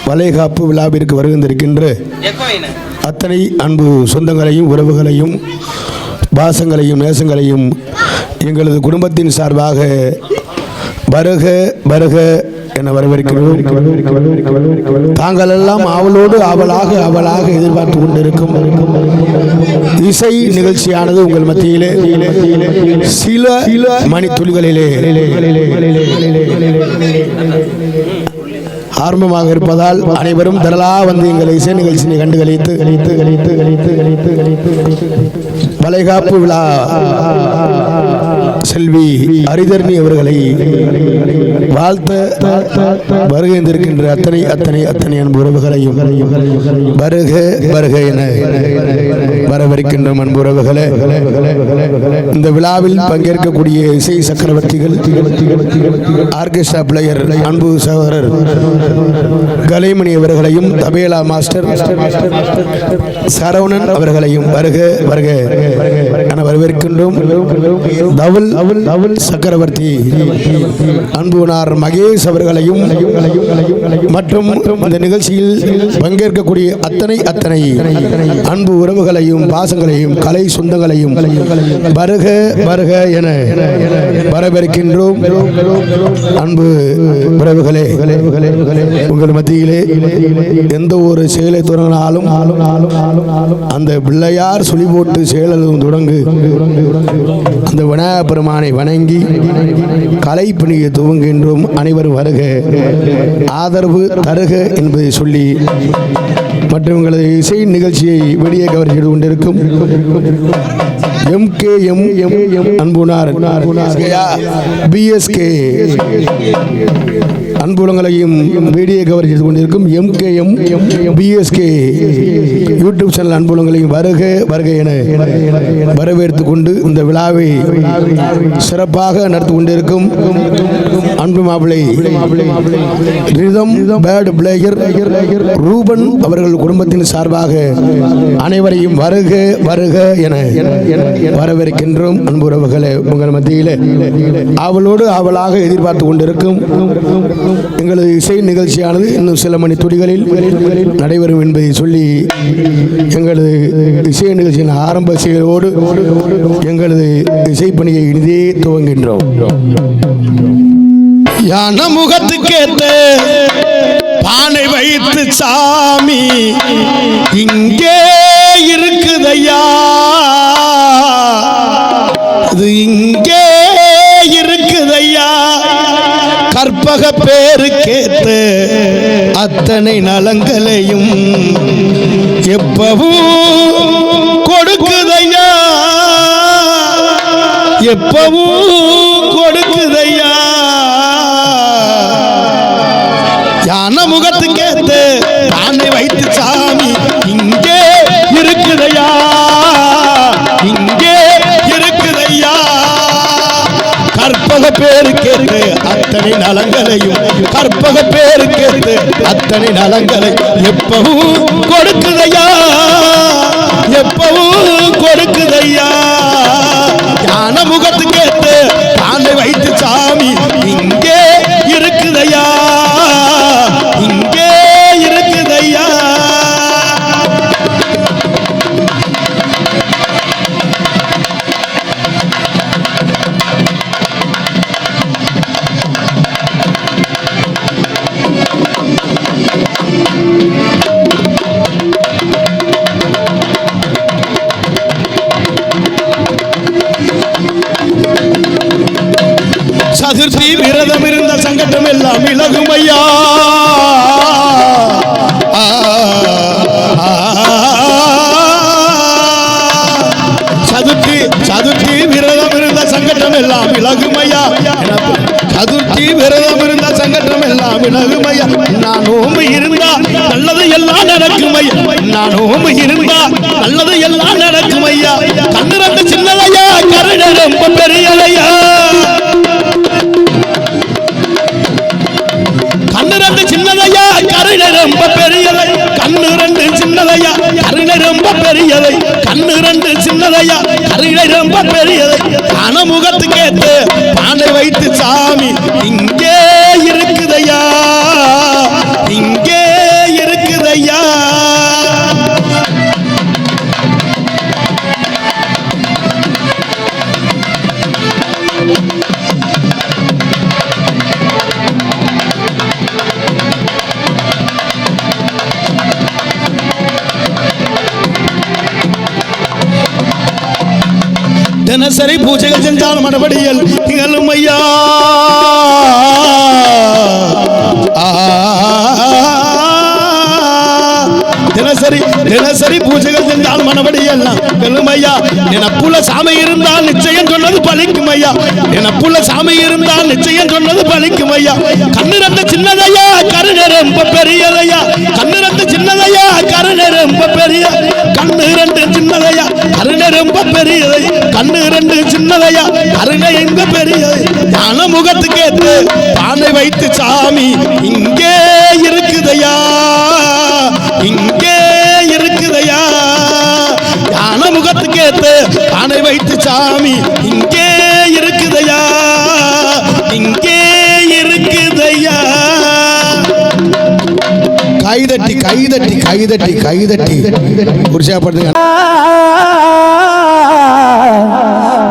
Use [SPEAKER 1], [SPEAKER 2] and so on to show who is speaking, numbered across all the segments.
[SPEAKER 1] வளைகாப்பு விழாவிற்கு வருகின்றிருக்கின்ற அத்தனை அன்பு சொந்தங்களையும் உறவுகளையும் பாசங்களையும் நேசங்களையும் எங்களது குடும்பத்தின் சார்பாக வருக வருக என வரவேற்கிறோம். தாங்கள் எல்லாம் அவளாக எதிர்பார்த்து கொண்டிருக்கும் இசை நிகழ்ச்சியானது உங்கள் மத்தியிலே சில மணித்துளிகளிலே ஆரம்பமாக இருப்பதால் அனைவரும் திரளாக வந்து எங்கள் இசை நிகழ்ச்சியை கண்டு கழித்து வளைகாப்பு விழா செல்வி அரிதர்ணி அவர்களை வாழ்த்த வருகின்றிருக்கின்ற அத்தனை அன்பு உறவுகளையும் வருக வருக என வரவிருக்கின்ற அன்பு உறவுகளே, இந்த விழாவில் பங்கேற்கக்கூடிய இசை சக்கரவர்த்திகள், ஆர்கெஸ்ட்ரா பிளேயர் அன்பு சகோதரர் கலைமணி அவர்களையும், தபேலா மாஸ்டர் சரவணன் அவர்களையும் வருக வருக என வரவேற்கின்றோம். தவுல் சக்கரவர்த்தி அன்புனார் மகேஷ் அவர்களையும் மற்றும் இந்த நிகழ்ச்சியில் பங்கேற்கக்கூடிய அத்தனை அன்பு உறவுகளையும் பாசங்களையும் கலை சொந்தங்களையும் வருக வருக என வரவேற்கின்றோம். அன்பு உறவுகளே, உங்கள் மத்தியிலே எந்த ஒரு செயலை தொடங்கினாலும் அந்த பிள்ளையார் சொல்லி போட்டு செயலும் தொடங்கு அந்த விநாயக பெருமானை வணங்கி கலைப்பணியை துவங்குகின்றோம். அனைவரும் வருக ஆதரவு தருக என்பதை சொல்லி மற்றவங்களது இசை நிகழ்ச்சியை வெளியே கவர் செய்து கொண்டிருக்கும் MKM அன்புனார் BSK அன்புலங்களையும் வீடியோ கவர் செய்து கொண்டிருக்கும் MKM BSK யூடியூப் சேனல் அன்புலங்களையும் வருக வருக என வரவேற்று கொண்டு இந்த விழாவை சிறப்பாக நடத்தி கொண்டிருக்கும் அன்பு மாப்பிள்ளை ரிதம் பேட் பிளேயர் ரூபன் அவர்கள் குடும்பத்தின் சார்பாக அனைவரையும் வருக வருக என வரவேற்கின்றோம். அன்பு உறவுகளே, உங்கள் மத்தியிலே அவளாக எதிர்பார்த்து கொண்டிருக்கும் எங்களது இசை நிகழ்ச்சியானது இன்னும் சில மணி துளிகளில் நடைபெறும் என்பதை சொல்லி எங்களது இசை நிகழ்ச்சியின் ஆரம்ப செயலோடு எங்களது இசைப்பணியை இனிதே துவங்குகின்றோம். யான முகத்துக்கேத்த பானை வைத்து சாமி இங்கே இருக்குதையா, அது இங்கே இருக்குதையா, கற்பக பேருக்கேத்த அத்தனை நலங்களையும் எப்பவும் கொடுக்குதையா, எப்பவும் கொடுக்குதையா. யான முகத்துக்கேத்த பானை வைத்து சாமி இங்கே இருக்குதையா, இங்கே இருக்குதையா, கற்பக பேருக்கேத்து அத்தனை நலங்களையும், கற்பக பேருக்கேத்து அத்தனை நலங்களை எப்பவும் கொடுக்குதையா, எப்பவும் கொடுக்குதையா. யான முகத்துக்கேத்து பானை வைத்து சாமி இங்கே இருக்குதையா, இங்கே இருக்குதையா. சதுர்த்தி விரதம் இருந்த சங்கடம் எல்லாம் விலகுமையா, சதுர்த்தி விரதம் இருந்த சங்கடம் எல்லாம் விலகுமையா, சதுர்த்தி விரதம் இருந்த சங்கடம் எல்லாம் விலகுமையா. நான் நோம்பு இருந்தா நல்லது எல்லாம் நடக்குமையா, நான் நோம்பு இருந்தா நல்லது எல்லாம் நடக்குமையா. கண்ணு ரெண்டு சின்னதையா, கருணை ரொம்ப பெரியதையா, கண்ணு ரெண்டு சின்னதையா, கருணை ரொம்ப பெரியதை, கண்ணு ரெண்டு சின்னதையா, கருணை ரொம்ப பெரியதை, கண்ணு ரெண்டு சின்னதையா, கருணை ரொம்ப பெரியதை. அனமுகத்துக்கேத்து பானை வைத்து சாமி இங்கே இருக்குதையா, இங்கே தினசரி பூஜைகள் செஞ்சால் மறுபடியில் திகழும் ஐயா. தினசரி பூஜைகள் செஞ்சால் மனபடி எல்லாம் பெருமையா. நினப்புல சாமி இருந்தால் நிச்சயம் சொன்னது பலிக்கும் ஐயா. நினப்புல சாமி இருந்தால் நிச்சயம் சொன்னது பலிக்கும் ஐயா. கண்ணு ரெண்டு சின்னதையா கருணை ரொம்ப பெரியதையா. கண்ணு ரெண்டு சின்னதையா கருணை ரொம்ப பெரிய. கண்ணு ரெண்டு சின்னதையா கருணை ரொம்ப பெரியதை. கண்ணு ரெண்டு சின்னதையா கருணை எங்க பெரியதை. ஞான முகத்துக்கு ஏற்று பானை வைத்து சாமி இங்கே இருக்குதையா. இங்கே இருக்குதையா. ஞான முகத்துக்கு ஏற்று பானை வைத்து சாமி இங்கே இருக்குதையா. இங்கே இருக்குதையா. கைதட்டி கைதட்டி கைதட்டி கைதட்டி உற்சாகப்படுத்துங்க.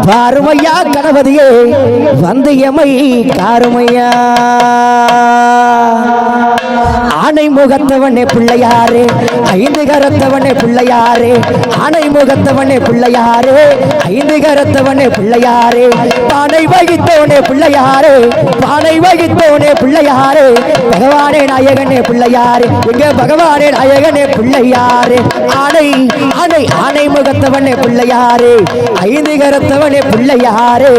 [SPEAKER 2] பாருமையா கணபதியே வந்து எமை காருமையா. ஆனை முகத்தவனே பிள்ளையாரே ஐந்து கரத்தவனே பிள்ளையாரே. ஆனை முகத்தவனே பிள்ளையாரே ஐந்து கரத்தவனே பிள்ளையாரே. பானை வகித்தவனே பிள்ளையாரே பானை வகித்தவனே பிள்ளையாரே. பகவானே நாயகனே பிள்ளையாரே எங்க பகவானே நாயகனே பிள்ளையாரே. ஆனை ஆனை ஆனை முகத்தவனே பிள்ளையாரே ஐந்து கரத்தவனே பிள்ளையாரே.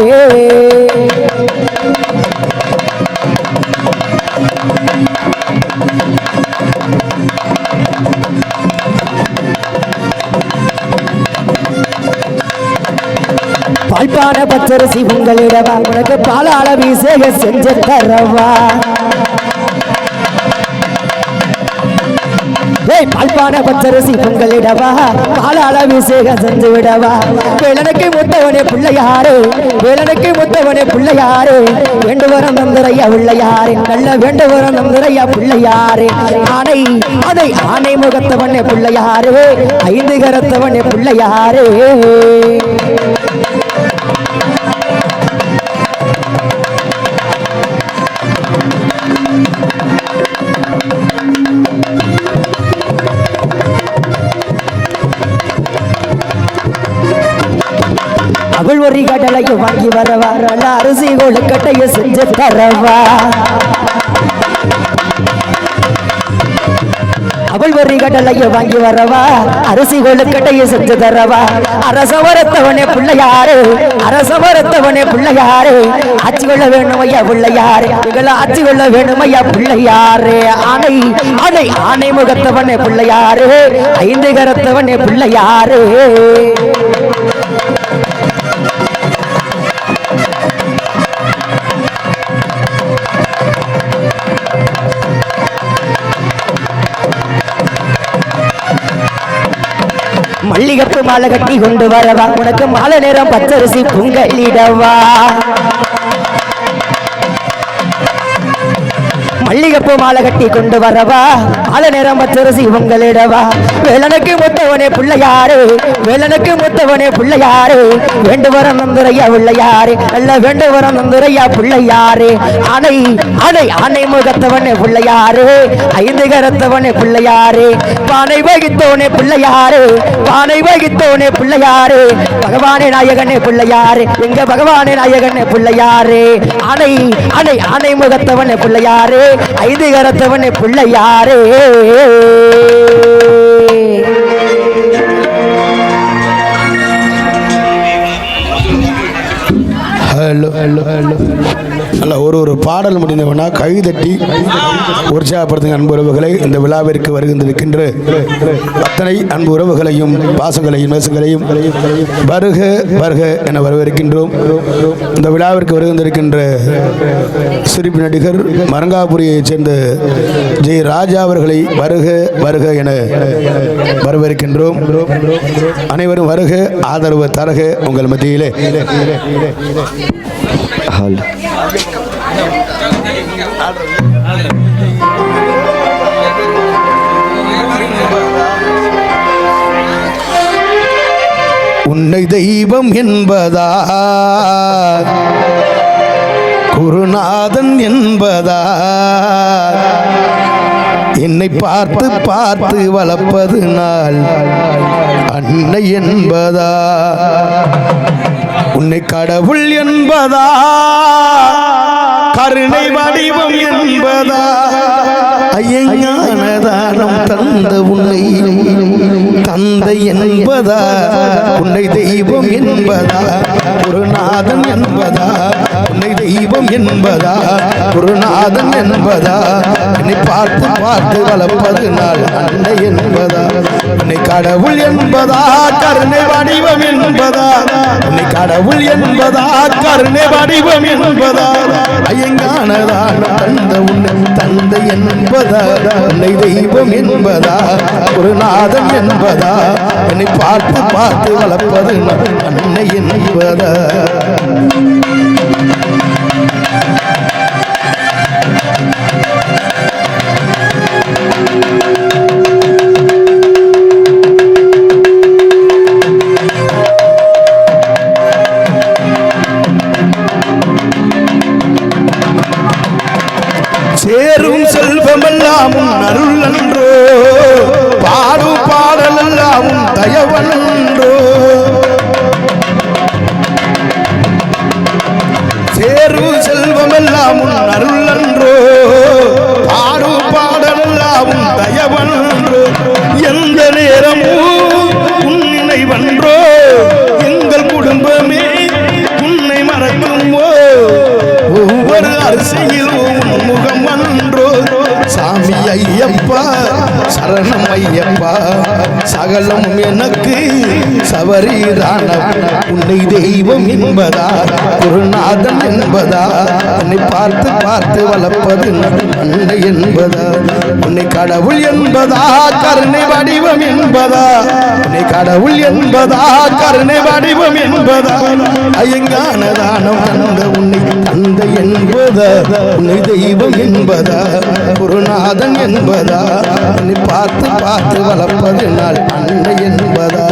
[SPEAKER 2] பால்பான பச்சரிசி உங்களிடவா உனக்கு பாலாள வீசக செஞ்சு தரவா. பால்பான பச்சரிசி பொங்கலிடவா பாலாள வீசக செஞ்சு விடவா. வேலனுக்கு முத்தவனே பிள்ளையாரு வேலனுக்கு முத்தவனே பிள்ளையாரு. வேண்டுவரம் நந்தரையா பிள்ளையாரு நல்ல வேண்டுவரம் நந்தரையா பிள்ளையாரு. ஆனை அதை ஆனை முகத்தவனே பிள்ளையாரு ஐந்து கரத்தவனே பிள்ளையாரு. அவள் ஒரு கடலையை வாங்கி வரவா நல்ல அரிசி கொழுக்கட்டையை செஞ்சு தரவா. அவள் ஒரு கடலையை வாங்கி வரவா அரிசி கொழுக்கட்டையை செஞ்சு தரவா. அரசவரத்தவனே பிள்ளையாரு அரசவரத்தவனே பிள்ளையாரு. ஆட்சி கொள்ள வேணும் ஐயா பிள்ளையாரு எங்களை ஆட்சி கொள்ள வேணும் ஐயா பிள்ளையாரு. ஆனை ஆனை ஆனை முகத்தவனே பிள்ளையாரு ஐந்து கரத்தவனே பிள்ளையாரு. மல்லிகைப்பூ மாலை கட்டி கொண்டு வரவா உனக்கு மாலை நேரம் பச்சரிசி பொங்கலிடவா. மல்லிகைப்பூ மாலை கட்டி கொண்டு வரவா மாலை நேரம் பச்சரிசி பொங்கலிடவா. வேலனுக்கு முத்தவனே பிள்ளையாரு வேலனுக்கு முத்தவனே பிள்ளையாரு. வேண்டுவரம் நந்துரையா பிள்ளையாரு நல்ல வேண்டுவரம் நந்துரையா பிள்ளையாரு. ஆனை ஆனை ஆனை முகத்தவனே பிள்ளையாரு ஐந்து கரத்தவனே பிள்ளையாரு. பானை வகித்தோனே பிள்ளையாரு பானை வகித்தோனே பிள்ளையாரு. பகவானே நாயகனே பிள்ளையாரு எங்க பகவானே நாயகனே பிள்ளையாரு. ஆனை ஆனை ஆனை முகத்தவனே பிள்ளையாரு ஐந்து கரத்தவனே பிள்ளையாரு.
[SPEAKER 1] அல்ல ஒரு பாடல் முடிந்தவனா கைதட்டி உற்சாகப்படுத்துங்க அன்பு உறவுகளை. இந்த விழாவிற்கு வருகின்றிருக்கின்ற அத்தனை அன்பு உறவுகளையும் பாசங்களையும் நேசங்களையும் வருக வருக என வரவேற்கின்றோம். இந்த விழாவிற்கு வருகின்றிருக்கின்ற சிரிப்பு நடிகர் மரங்காபுரியைச் சேர்ந்த ஜெய் ராஜா அவர்களை வருக வருக என வரவேற்கின்றோம். அனைவரும் வருக ஆதரவு தரக உங்கள் மத்தியிலே. உன்னை தெய்வம் என்பதா குருநாதன் என்பதா என்னை பார்த்து பார்த்து வளர்ப்பது நாள் அன்னை என்பதா உன்னை கடவுள் என்பதா கருணை வடிவம் என்பதா ஐயஞானதானம் தந்த உன்னை தந்தை என்பதா உன்னை தெய்வம் என்பதா குருநாதன் என்பதா உன்னை தெய்வம் என்பதா குருநாதன் என்பதா என்னை பார்த்து பார்த்து வளர்ப்பது நாள் அன்னை என்பதா உன்னை கடவுள் என்பதா கருணை வடிவம் என்பதா உன்னை கடவுள் என்பதா கருணை வடிவம் என்பதா ஐயங்கானதானம் தந்த உன்னை தந்தை என்பதா உன்னை தெய்வம் என்பதா குருநாதன் என்பதா என்னை பார்த்து பார்த்து வளர்ப்பது அன்னை என்பதா சேரும் செல்வமெல்லாம் அருள் அன்றோ பாடும் பாடலெல்லாம் தயவன்றோ சேரும் செல்வமெல்லாம் அருள் அன்றோ பாடும் பாடலெல்லாம் தயவன்றோ எந்த நேரமும் உன் நினைவன்றோ எங்கள் குடும்பமே உன்னை மறக்குமோ ஒவ்வொரு அரிசியிலும் முகம் அன்றோ சாமி ஐயப்பா சரணம் ஐயப்பா சகலம் எனக்கு சபரீரான உன்னை தெய்வம் என்பதா குருநாதன் என்பதா உன்னை பார்த்து பார்த்து வளர்ப்பது அன்னை என்பதா உன்னை கடவுள் என்பதா கருணை வடிவம் என்பதா உன்னை கடவுள் என்பதா கருணை வடிவம் என்பதா ஐயங்கானதானம் தந்த உன்னை தந்தை என்பதா உன்னை தெய்வம் என்பதா குருநாதன் என்பதா உன்னை பார்த்து பார்த்து வளர்ப்பது நாள் அன்னை என்பதா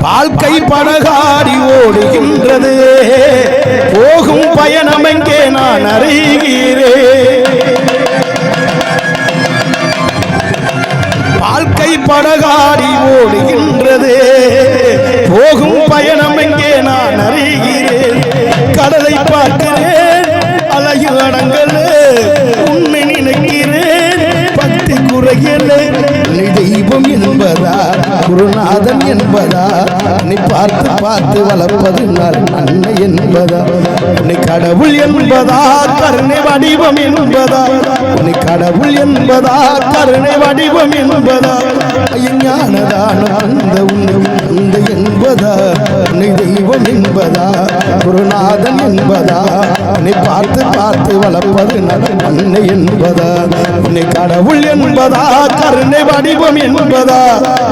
[SPEAKER 1] வாழ்க்கை படகாடி ஓடுகின்றது போகும் பயணம் எங்கே நான் அறிகிறேன் வாழ்க்கை படகாடி ஓடுகின்றது போகும் பயணம் எங்கே நான் அறிகிறேன் கடலை பார்க்கிறேன் அலையில் அடங்கல் உண்மை நினைக்கிறேன் பக்தி குறையல தெய்வம் என்பதா குருநாதன் என்பதா நீ பார்த்து பார்த்து வளர்ப்பது நாள் அன்னை என்பதா உன்னை கடவுள் என்பதா கருணை வடிவம் என்பதா உன்னை கடவுள் என்பதா கருணை வடிவம் என்பதா ஐயஞானதானம் அந்த உன்னை அந்த என்பதா உன்னை தெய்வம் என்பதா குருநாதன் என்பதா உன்னை பார்த்து பார்த்து வளர்ப்பது நாள் அன்னை என்பதா உன்னை கடவுள் என்பதா கருணை வடிவம் என்பதா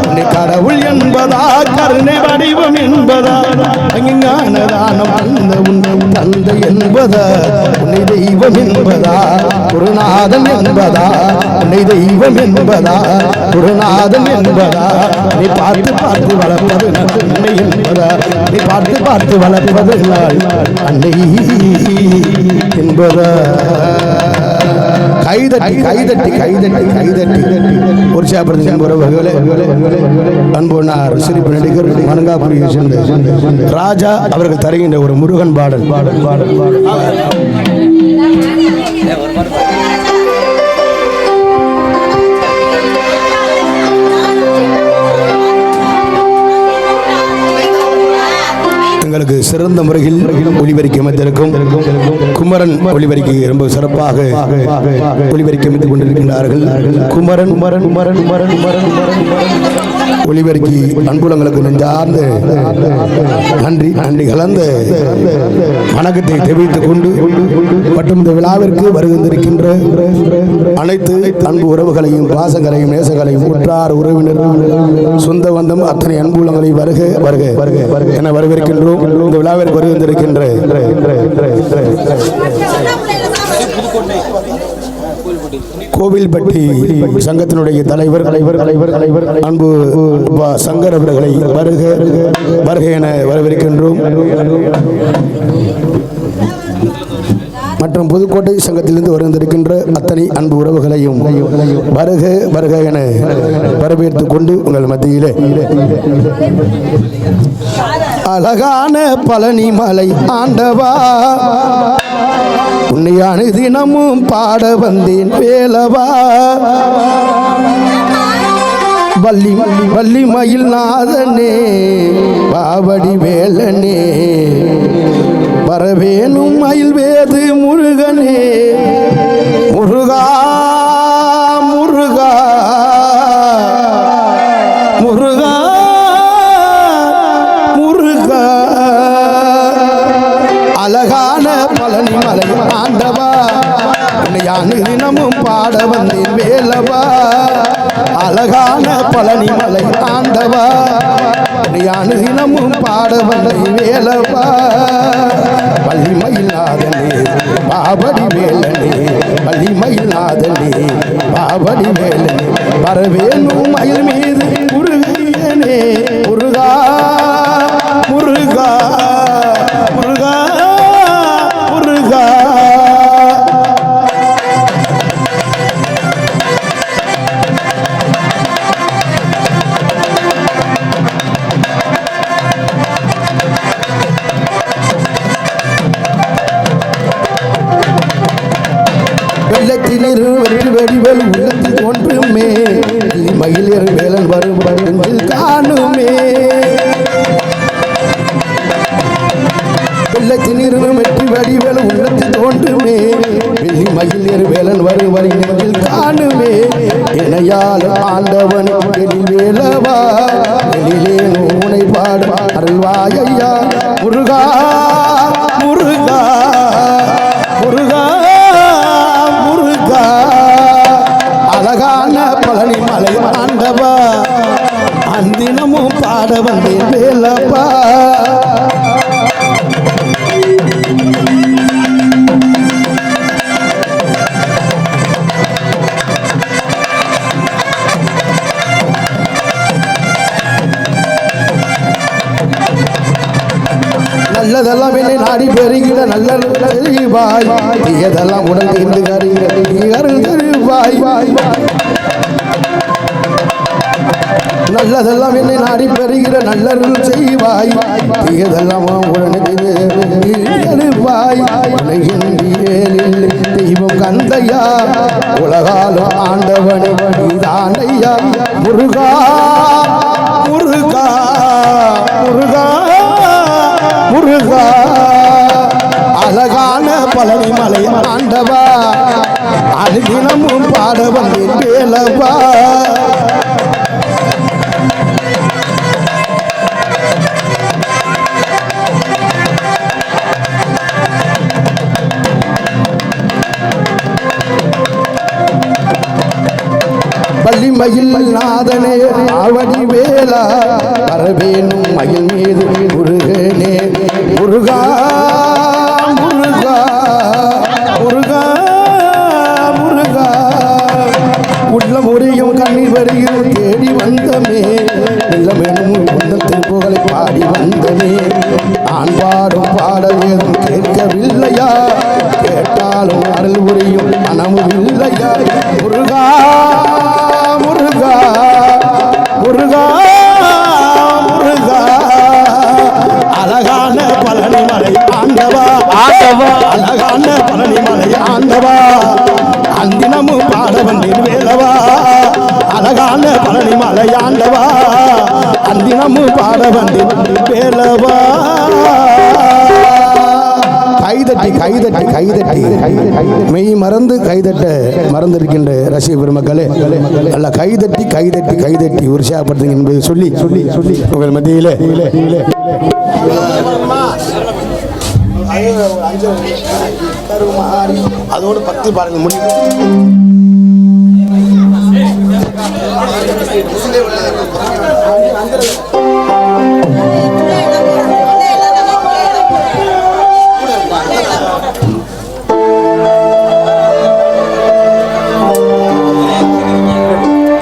[SPEAKER 1] உன்னை கடவுள் என்பதா கருணை வடிவம் என்பதா அஞ்ஞானதானம் அந்த உன்னை தந்தை என்பதா உன்னை தெய்வம் என்பதா குருநாதன் என்பதா உன்னை தெய்வம் என்பதா குருநாதன் என்பதா நீ பார்த்து பார்த்து வளர்ப்பது அன்னை என்பதா நீ பார்த்து பார்த்து வளர்ப்பது அன்னை என்பதா கைதட்டி கைதட்டி கைதட்டி கைதட்டி உற்சாகப்படுத்தும் உறவுகளே அன்போனார் சிரிப்பு நடிகர் மனங்காபுரியை சேர்ந்த ராஜா அவர்கள் தருகின்ற ஒரு முருகன் பாடல் எங்களுக்கு சிறந்த முறையில் ஒளிபரிக்க அமைத்திருக்கும் குமரன் ஒளிபரிக்கு ரொம்ப சிறப்பாக ஒளிபரிக்க அமைத்துக் கொண்டிருக்கின்றார்கள் குமரன் குமரன் குமரன் குமரன் குமரன் குமரன் ஒளிபெருக்கி அன்புலங்களுக்கு நெஞ்சார்ந்த நன்றி கலந்த வணக்கத்தை தெரிவித்துக் கொண்டு மற்றும் இந்த விழாவிற்கு வருகின்றிருக்கின்ற அனைத்து அன்பு உறவுகளையும் பாசங்களையும் நேசங்களையும் உற்றார் உறவினர் சொந்த பந்தம் அத்தனை அன்புலங்களை வருக வருக வருக என வரவேற்கின்றோம். இந்த விழாவிற்கு வருகின்றிருக்கின்ற கோவில்பட்டி சங்கத்தினுடைய தலைவர் அன்பு சங்கர் அவர்களை வருக வருக என வரவேற்கின்றோம். மற்றும் புதுக்கோட்டை சங்கத்திலிருந்து வருகின்றிருக்கின்ற அத்தனை அன்பு உறவுகளையும் வருக வருக என வரவேற்றுக் கொண்டு உங்கள் மத்தியிலே அழகான பழனி மலை ஆண்டவா உன்னையான தினமும் பாட வந்தேன் வேலவா வள்ளி வள்ளி மயில் நாதனே பாவடி வேலனே வரவேணும் மயில் வேது முருகனே முருகா முருகா முருகா முருகா அழகான பழனி மலை ஆண்டவா உன்னையான தினமும் பாட வந்தேன் வேலவா அழகான பழனி மலை ஆண்டவா உன்னையான தினமும் பாட வந்தேன் வேலவா வள்ளிமயிலாதனே பாவடி வேலனே வள்ளிமயிலாதனே பாவடி வேலனே வரவேணும் மயில் மீது முருகனே முருகா முருகா முருகா முருகா வெள்ளத்தினர் வெற்றி வடிவல் உள்ளத்தில் ஒன்றுமே மயிலியர் வேலன் வரும் வருங்கில் காணுமே வெள்ளத்தினர் வெற்றி வடிவல் உள்ளத்தில் தோன்றுமே வெள்ளி மயிலியர் வேலன் வரும் வருங்கில் காணுமே இணையால் ஆண்டவன் எழில் வேலவா எழிலே நூனை பாடும் அருள்வாயா முருகா முருகா முருகா அழகான பழனி மலை ஆண்டவா அந்தினமும் பாட வந்தேன் வேலப்பா நல்லதெல்லாம் என்னை நாடி பெறுகிற நல்ல தெளிவாய் தீயதெல்லாம் உடல் தீர்ந்து கருவாய் நல்லதெல்லாம் என்னை நாடி பெறுகிற நல்லருள் செய்வாய் தீயதெல்லாம் உடனே கருவாய் தெய்வம் கந்தையா உலகாலும் ஆண்டவனை நீதானையா முருகா முருகா முருகா முருகா அழகான பழனி மலை ஆண்டவா அனுதினமும் பாட வந்தேன் வேலவா வள்ளி மயில் நாதனே ஆவடி வேலா வரவேணும் மயில் மீது முருகனே முருகா முருகா முருகா முருகா உள்ள முறையும் கண்ணீர் வருகிறது தேடி வந்தமே இல்லமெனும் உந்தத்தின் புகழை பாடி வந்தமே நான் பாடும் பாடல் ஏதும் கேட்கவில்லையா கேட்டாலும் அருள் புரியும் மனமும் இல்லையா முருகா முருகா முருகா முருகா அழகான பழனி மலை ஆண்டவா ஆண்டவா அழகான பழனி மலை ஆண்டவா அந்தினமும் பாட வந்தேன் வேலவா அழகான பழனி மலை ஆண்டவா அந்தினமும் பாட வந்தேன் வேலவா கை கைதட்டி கைதட்டி கைதட்டி மெய் மறந்து கைதட்ட மறந்திருக்கின்ற ரசிக பெருமக்களே, நல்ல கைதட்டி கைதட்டி கைதட்டி உற்சாகப்படுத்துங்க என்பதை சொல்லி சொல்லி சொல்லி உங்கள் மத்தியிலே அதோடு 10 பாருங்க முடியும்.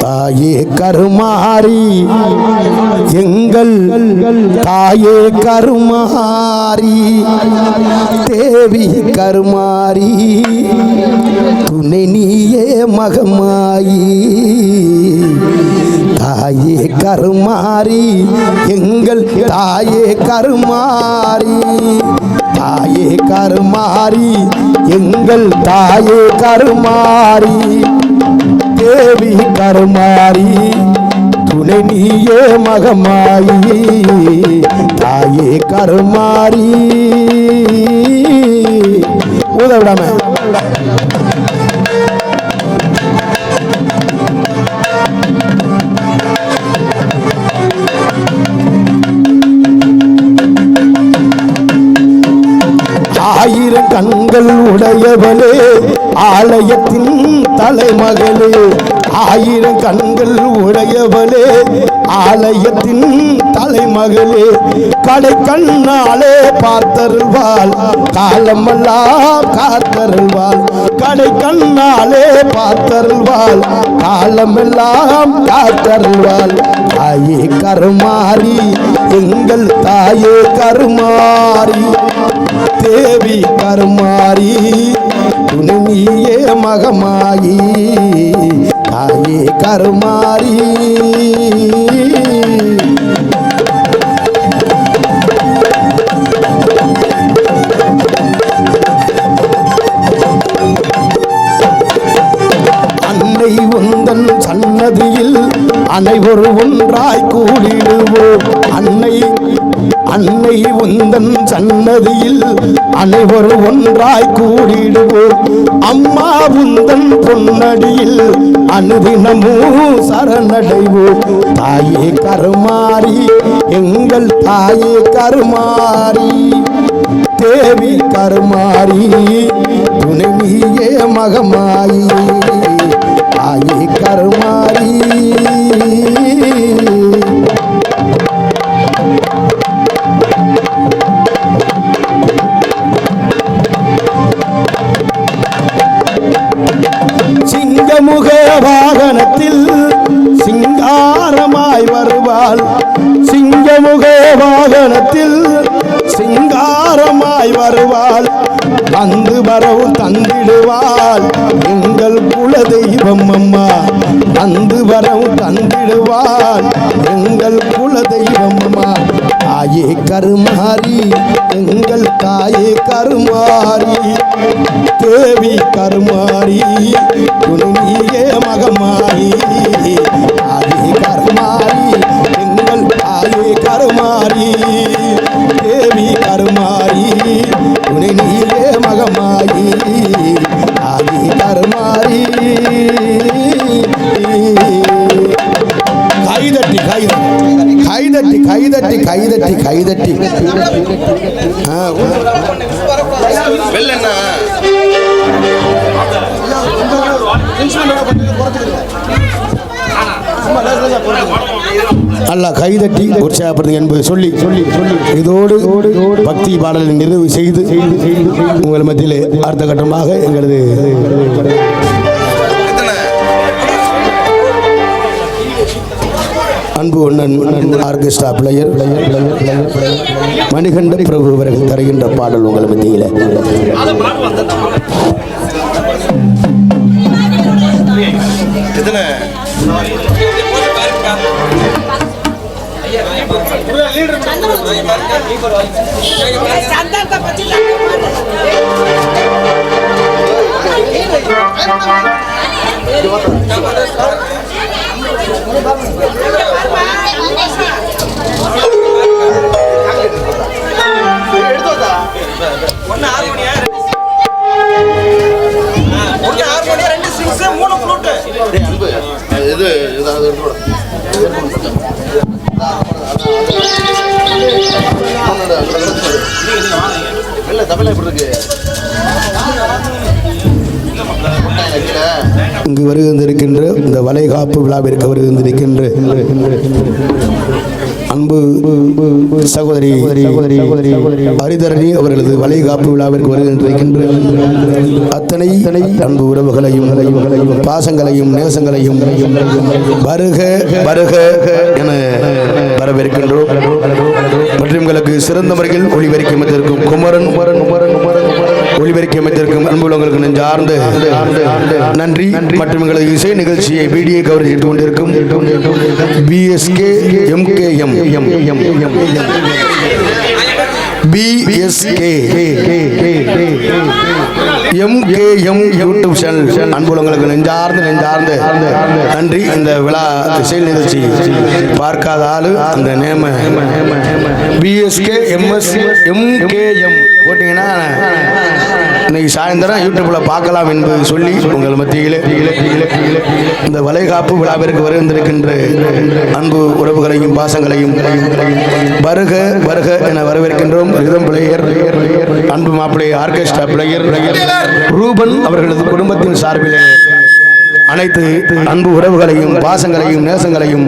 [SPEAKER 1] தாயே கருமாரி எங்கள் தாயே கருமாரி தேவி கருமாரி துணை நீயே மகமாயி தாயே கருமாரி எங்கள் தாயே கருமாரி தாயே கருமாரி எங்கள் தாயே கருமாரி தேவி கருமாரி துணை நீயே மகமாயி தாயே கருமாரி உதவிடாம ஆயிரம் கண்கள் உடையவளே ஆலயத்தின் தலைமகளே, ஆயிரம் கண்கள் உடையவளே ஆலயத்தின் தலைமகளே, கடை கண்ணாலே பார்த்தருள்வாள் காலமெல்லாம் காத்தருள்வாள், கடை கண்ணாலே பார்த்தருள்வாள் காலமெல்லாம் காத்தருள்வாள். தாயே கருமாரி எங்கள் தாயே கருமாரி தேவி கருமாரி துணை நீயே மகமாயி தாயே கருமாரி. அன்னை உந்தன் சன்னதியில் அனைவரு ஒன்றாய் கூடிடுவோம், அன்னை அன்னை உந்தன் சன்னதியில் அனைவரு ஒன்றாய் கூடிடுவோம், அம்மா உந்தன் பொன்னடியில் அனுதினமும் சரணடைவோம். தாயே கருமாரி எங்கள் தாயே கருமாரி தேவி கருமாரி துணை நீயே மகமாயி தாயே கருமாரி. சிங்கமுக வாகனத்தில் சிங்காரமாய் வருவாள், சிங்கமுக வாகனத்தில் சிங்காரமாய் வருவாள், வந்து வரவு தந்திடுவாள் எங்கள் குலதெய்வம் அம்மா, வந்து வரவு தந்திடுவாள் எங்கள் குலதெய்வம் அம்மா. தாயே கருமாரி எங்கள் தாயே கருமாரி தேவி கருமாரி துணை நீயே மகமாயி தாயே கருமாரி எங்கள் தாயே கருமாரி தேவி கருமாரி துணை நீயே மகமாயி தாயே கருமாரி. கைதட்டி கைதட்டி கைதட்டி கைதட்டி கைதட்டி நல்லா கைதட்டி உற்சாகப்படுது என்பதை சொல்லி சொல்லி சொல்லி இதோடு பக்தி பாடலை நிறைவு செய்து உங்கள் மத்தியிலே அடுத்த கட்டமாக எங்களது அன்பு ஒன்னன் ஆர்கெஸ்ட்ரா பிளேயர் மணிகண்ட பிரபு அவர்கள் தருகின்ற பாடல் உங்கள் மத்தியில். இங்கு வருகின்றிருக்கின்ற இந்த வளைகாப்பு விழாவிற்கு வருகின்றிருக்கின்ற அன்பு சகோதரி ஹரிதரணி அவர்களது வளைகாப்பு விழாவிற்கு வருகின்றிருக்கின்ற அத்தனை அன்பு உறவுகளையும் பாசங்களையும் நேசங்களையும் வருக வருக என வரவேற்கின்றோம். மற்றும் எங்களுக்கு சிறந்த முறையில் ஒளிபெருக்கி அமைத்திருக்கும் குமரன் ஒளிபெருக்கி அமைத்திருக்கும் அன்புள்ளவங்களுக்கு நெஞ்சார்ந்த நன்றி. மற்றும் எங்களது இசை நிகழ்ச்சியை வீடியோ கவரேஜ் செய்து கொண்டிருக்கும் பிஎஸ்கே எம்கேஎம் யூடியூப் சேனல் அன்புள்ளவங்களுக்கு நெஞ்சார்ந்த நன்றி. இந்த விழா இசை நிகழ்ச்சி பார்க்காத ஆளு அந்த நேம பிஎஸ்கே எம்கேஎம் போட்டீங்கன்னா இன்னைக்கு சாயந்தரம் யூடியூப்ல பார்க்கலாம் என்பது சொல்லி உங்கள் மத்தியிலே இந்த வளைகாப்பு விழாவிற்கு வருகின்றிருக்கின்ற அன்பு உறவுகளையும் பாசங்களையும் வருக வருக என வரவேற்கின்றோம். ரிதம் பிளேயர் அன்பு மாப்பிள்ளை ஆர்கெஸ்ட்ரா பிளேயர் ரூபன் அவர்களது குடும்பத்தின் சார்பிலே அனைத்து அன்பு உறவுகளையும் பாசங்களையும் நேசங்களையும்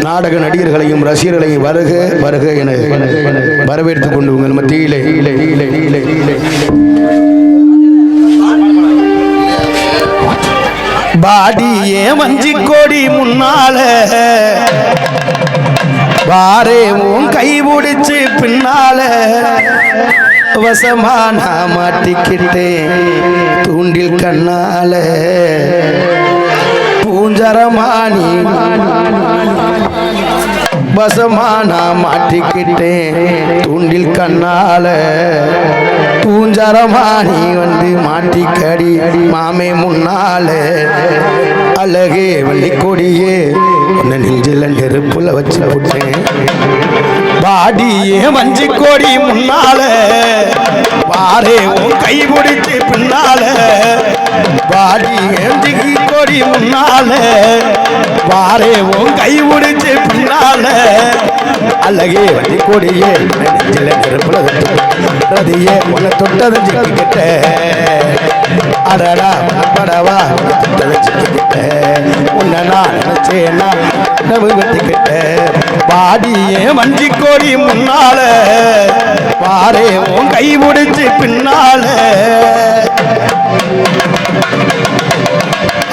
[SPEAKER 1] நாடக நடிகர்களையும் ரசிகர்களையும் வருக வருக என வரவேற்றுக் கொண்டு உங்கள் மத்தியிலே பாடியே மஞ்சி கோடி முன்னால வாரேவும் கை பிடிச்சு பின்னால வசமான மாட்டிக்கிட்டேன் தூண்டில் கண்ணால பூஞ்சரமானி வசமான மாட்டிக்கிட்டேன் தூண்டில் கண்ணால பூஞ்சரமானி வந்து மாட்டிக்கடி மாமே முன்னால அழகே வள்ளிக்கொடியே உன்னை நெஞ்சில நெருப்புல வச்சு போட்டேன். பாடியே மஞ்சி கோடி முன்னால வாரே உன் கை பிடிச்சு பின்னால பாடியே கோடி முன்னால வாரே உன் கை பிடிச்சு பின்னால அழகே வள்ளி கொடியே நெஞ்சில நெருப்புல ரதியே உன்னை தொட்டதை சிக்கிக்கிட்ட அடடா படவா தொட்டதை சிக்கிக்கிட்ட உன்னை நான் நினைச்சேன்னா வெட்டிக்கிட்ட பாடியே மஞ்சி கோடி முன்னால பாரே உன் கை முடிச்சு பின்னால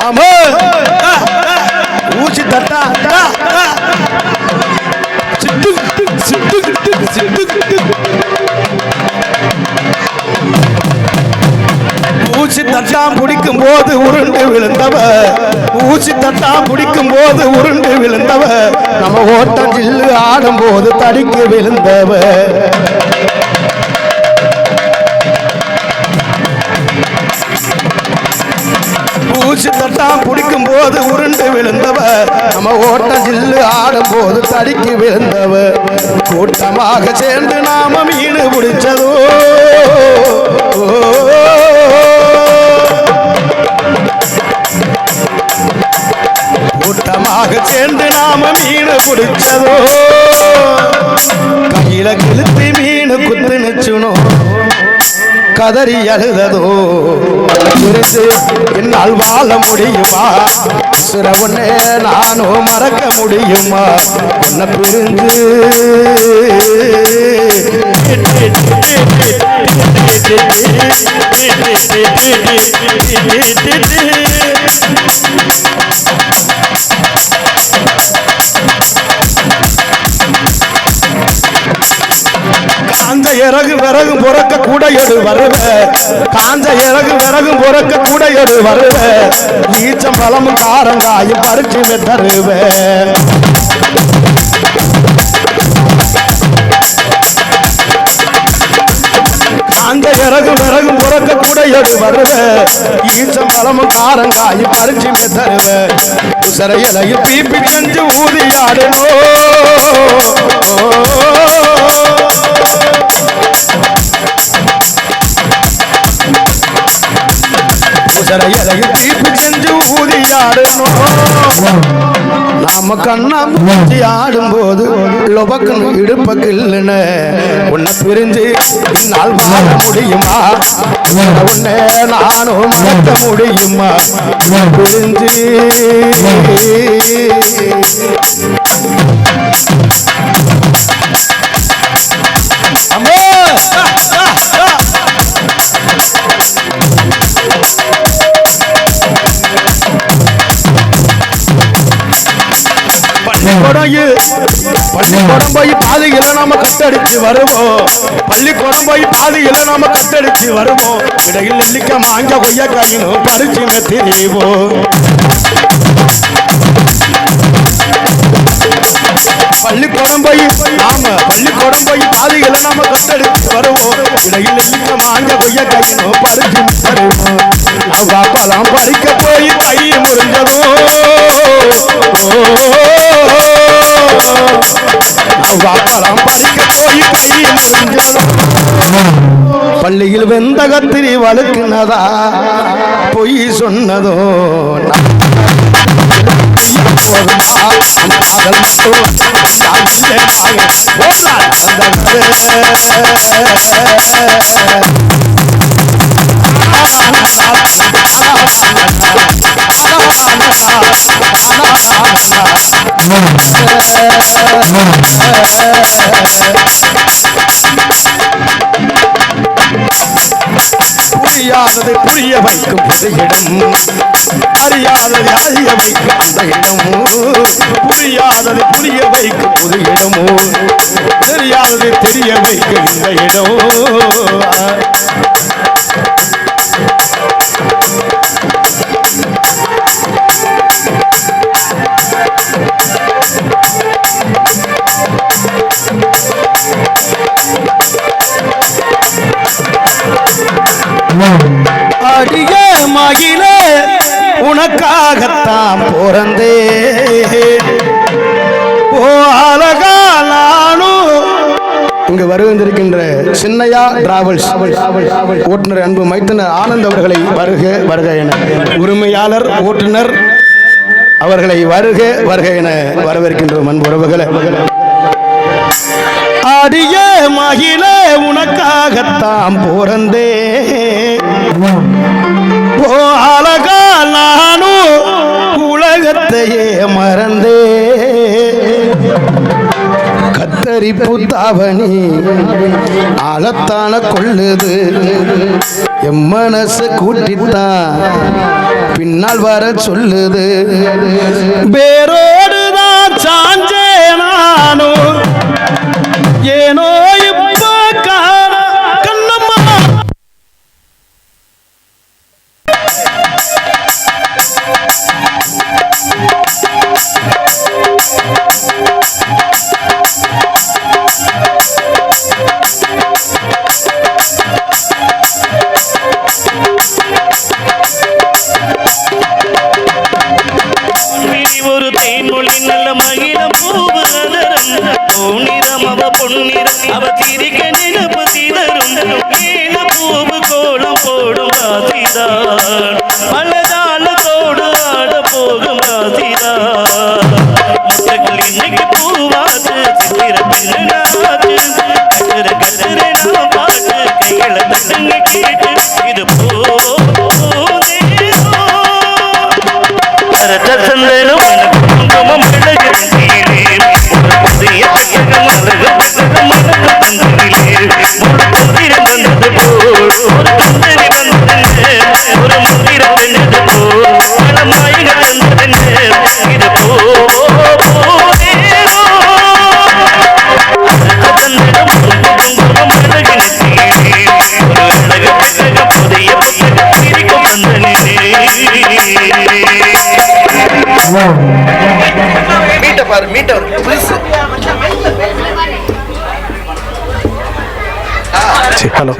[SPEAKER 1] ஆமா ஊசி தட்டா சிட்டு சிட்டு சிட்டு ஊசி தட்டாம் பிடிக்கும் போது உருண்டு விழுந்தவ ஊசி தட்டாம் பிடிக்கும் போது உருண்டு விழுந்தவ நம்ம ஓட்டம் ஜில்லு ஆடும் போது தடிக்கு விழுந்தவ ஊசி தட்டாம் பிடிக்கும் போது உருண்டு விழுந்தவ நம்ம ஓட்டம் ஜில்லு ஆடும் போது தடிக்கு விழுந்தவ கூட்டமாக சேர்ந்து நாம மீன் பிடிச்சதோ கூட்டமாக சேர்ந்து நாம மீன் பிடிச்சதோ கையில கிழித்து மீன் குத்து நிச்சுனோ கதறி அழுததோ பிரிந்து என்னால் வாழ முடியுமா சிறவனே நானும் மறக்க முடியுமா உன்னை பிரிந்து காஞ்ச இறகு விறகு புறக்க கூடையோடு வருவ காஞ்ச இறகு விறகு புறக்க கூடையோடு வருவ ஈச்சம் பழமும் காரங்காயும் பறிச்சு தருவ காஞ்ச இறகு விறகு புறக்க கூடையோடு வருவ ஈச்சம் பழமும் காரங்காயும் பறிச்சு தருவ உசரையிலையும் பீப்பி செஞ்சு ஊதியாடனோ சிறையறையில் தீர்ப்பு செஞ்சு ஊதியாடணும். நாம கண்ணா மூச்சி ஆடும்போது லொபக்குன்னு இடுப்பக்கு இல்லைன்னு உன்னை பிரிஞ்சு இந்நாள் வாழ முடியுமா? உன்னை நானும் மறக்க முடியுமா? பிரிஞ்சு பள்ளிக்கூடம் போய் பாதியில நாம கட்டடிச்சு வருவோம். பள்ளிக்கூடம் போய் பாதியில நாம கட்டடிச்சு வருவோம். இடையில் நெல்லிக்க மாங்க கொய்யா காயினும் பறிச்சு தெரிவோம். பள்ளிக்கூடம் போய் பாதியில நாம கட்டடிச்சு வருவோம். இடையில் நெல்லிக்க மாங்க கொய்யா காயினும் பறிச்சு தருவோம். அவ்வாப்பெல்லாம் பறிக்க போய் கை முறிஞ்சதும் அவ்வாப்பெல்லாம் பறிக்க போய் கை முறிஞ்சதும் பள்ளியில் வெந்த கத்திரி வழுக்குனதா பொய் சொன்னதோ புரியாததை புரிய வைக்கும் புது இடம், அறியாததை அறிய வைக்கும் அந்த இடமோ. புரியாததை புரிய வைக்கும் புது இடமோ, தெரியாததை தெரிய வைக்கும் இந்த இடமோ. அடியே மகிழே உனக்காகத்தான் பிறந்தே ஓ அழகா நானும். இங்கு வருகின்றிருக்கின்ற சின்னையா டிராவல்ஸ் ஓட்டுநர் அன்பு மைத்தனர் ஆனந்த் அவர்களை வருக வருக என, உரிமையாளர் ஓட்டுநர் அவர்களை வருக வருக என வரவேற்கின்றோம் அன்பு உறவுகளை. அடியே மகிழே உனக்காகத்தான் பிறந்தே ஓ அழகா நானும் உலகத்தையே மறந்தே. கத்தரி புத்தாவணி ஆழத்தான கொள்ளுது எம் மனசு கூட்டித்தான் பின்னால் வர சொல்லுது. வேரோடுதான் சாஞ்சே நானும் ஏனோ இப்ப கண்ணம்மா
[SPEAKER 3] ஒரு தேன்மொழி நல்ல மகிழ பூவு பொன்னிறம் அவ பொன்னிறம் அவ திரிக்க நினைப்பு சிதறும் ஏன பூவு கோலம் போடும் ராசிதான் மலதாளத்தோடு ஆட போகும் ராசிதான். மக்கள் இன்னைக்கு பூவாது சித்திர பெண்ணாது கட்டுற கட்டுற நாம் பாட்டு கைகளை தட்டுங்க கேட்டு இது சந்தனம் குங்குமம் மீட்டர் ப்ளீஸ்.
[SPEAKER 1] ஹலோ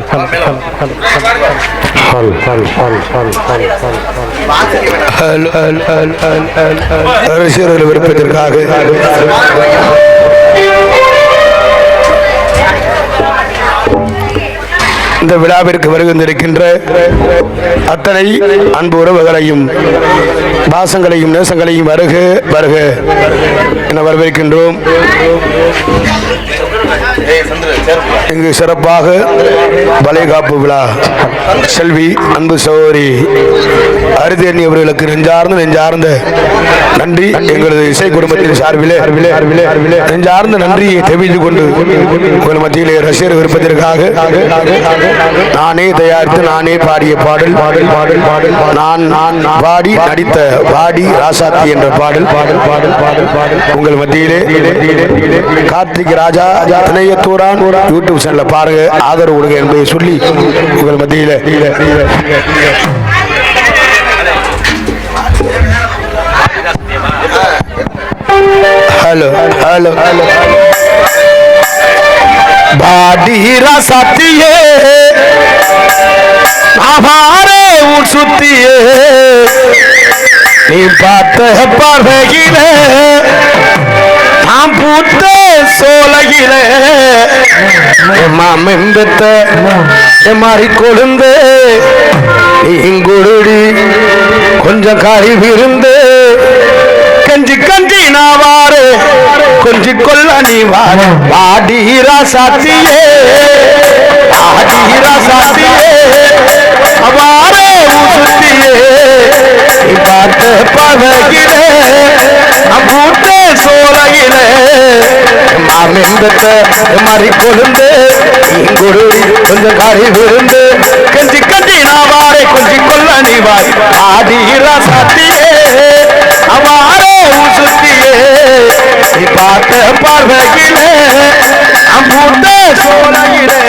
[SPEAKER 1] ரசிகர்கள் விருப்பத்திற்காக இந்த விழாவிற்கு வருகின்றிருக்கின்ற அத்தனை அன்பு உறவுகளையும் பாசங்களையும் நேசங்களையும் வருக வருக என வரவேற்கின்றோம். இங்கு சிறப்பாக வளைகாப்பு விழா செல்வி அன்பு சகோதரி அரிதேனி அவர்களுக்கு நெஞ்சார்ந்த நன்றி. எங்களது இசை குடும்பத்தின் சார்பிலே நெஞ்சார்ந்த நன்றியை தெரிவித்துக் கொண்டு உங்கள் மத்தியிலே ரசிகர் விருப்பத்திற்காக நானே தயாரித்து நானே பாடிய பாடல் நான் பாடி நடித்த பாடி ராசாத்தி என்ற பாடல் உங்கள் மத்தியிலே கார்த்திக் ராஜா திணையத்தூரான் யூடியூப் சேனல்ல பாருங்க, ஆதரவு கொடுங்க என்பதை சொல்லி உங்கள் மத்தியிலே ஹலோ ஹலோ ஹலோ பாடி ராசாத்தியே ஆவாரே ஊர் சுத்தியே நீ பார்த்த பார்வையிலே நாம் பூத்த சோலையிலே மாமெம்பத்த மாறி கொழுந்து இங்குருடி கொஞ்சம் காரி விருந்து கஞ்சி கஞ்சி நாவாரு கொஞ்சி கொல்ல நீ வாரு வாடி ராசாத்தியே ஆடி ராசாத்தியே அவாரே ஊசுத்தியே பார்த்த பழகிலே அமூத்த சோலையிலே மாமெம்பத்த மாறி கொழுந்து இங்குருடி கொஞ்சம் காரி விருந்து கஞ்சி கஞ்சி நாவாரே கொஞ்சி கொல்ல நீ வாரு ஆடி ராசாத்தியே அவாரே ஊசுத்தியே நீ பார்த்த பார்வையிலே அம்பூத்த சோலையிலே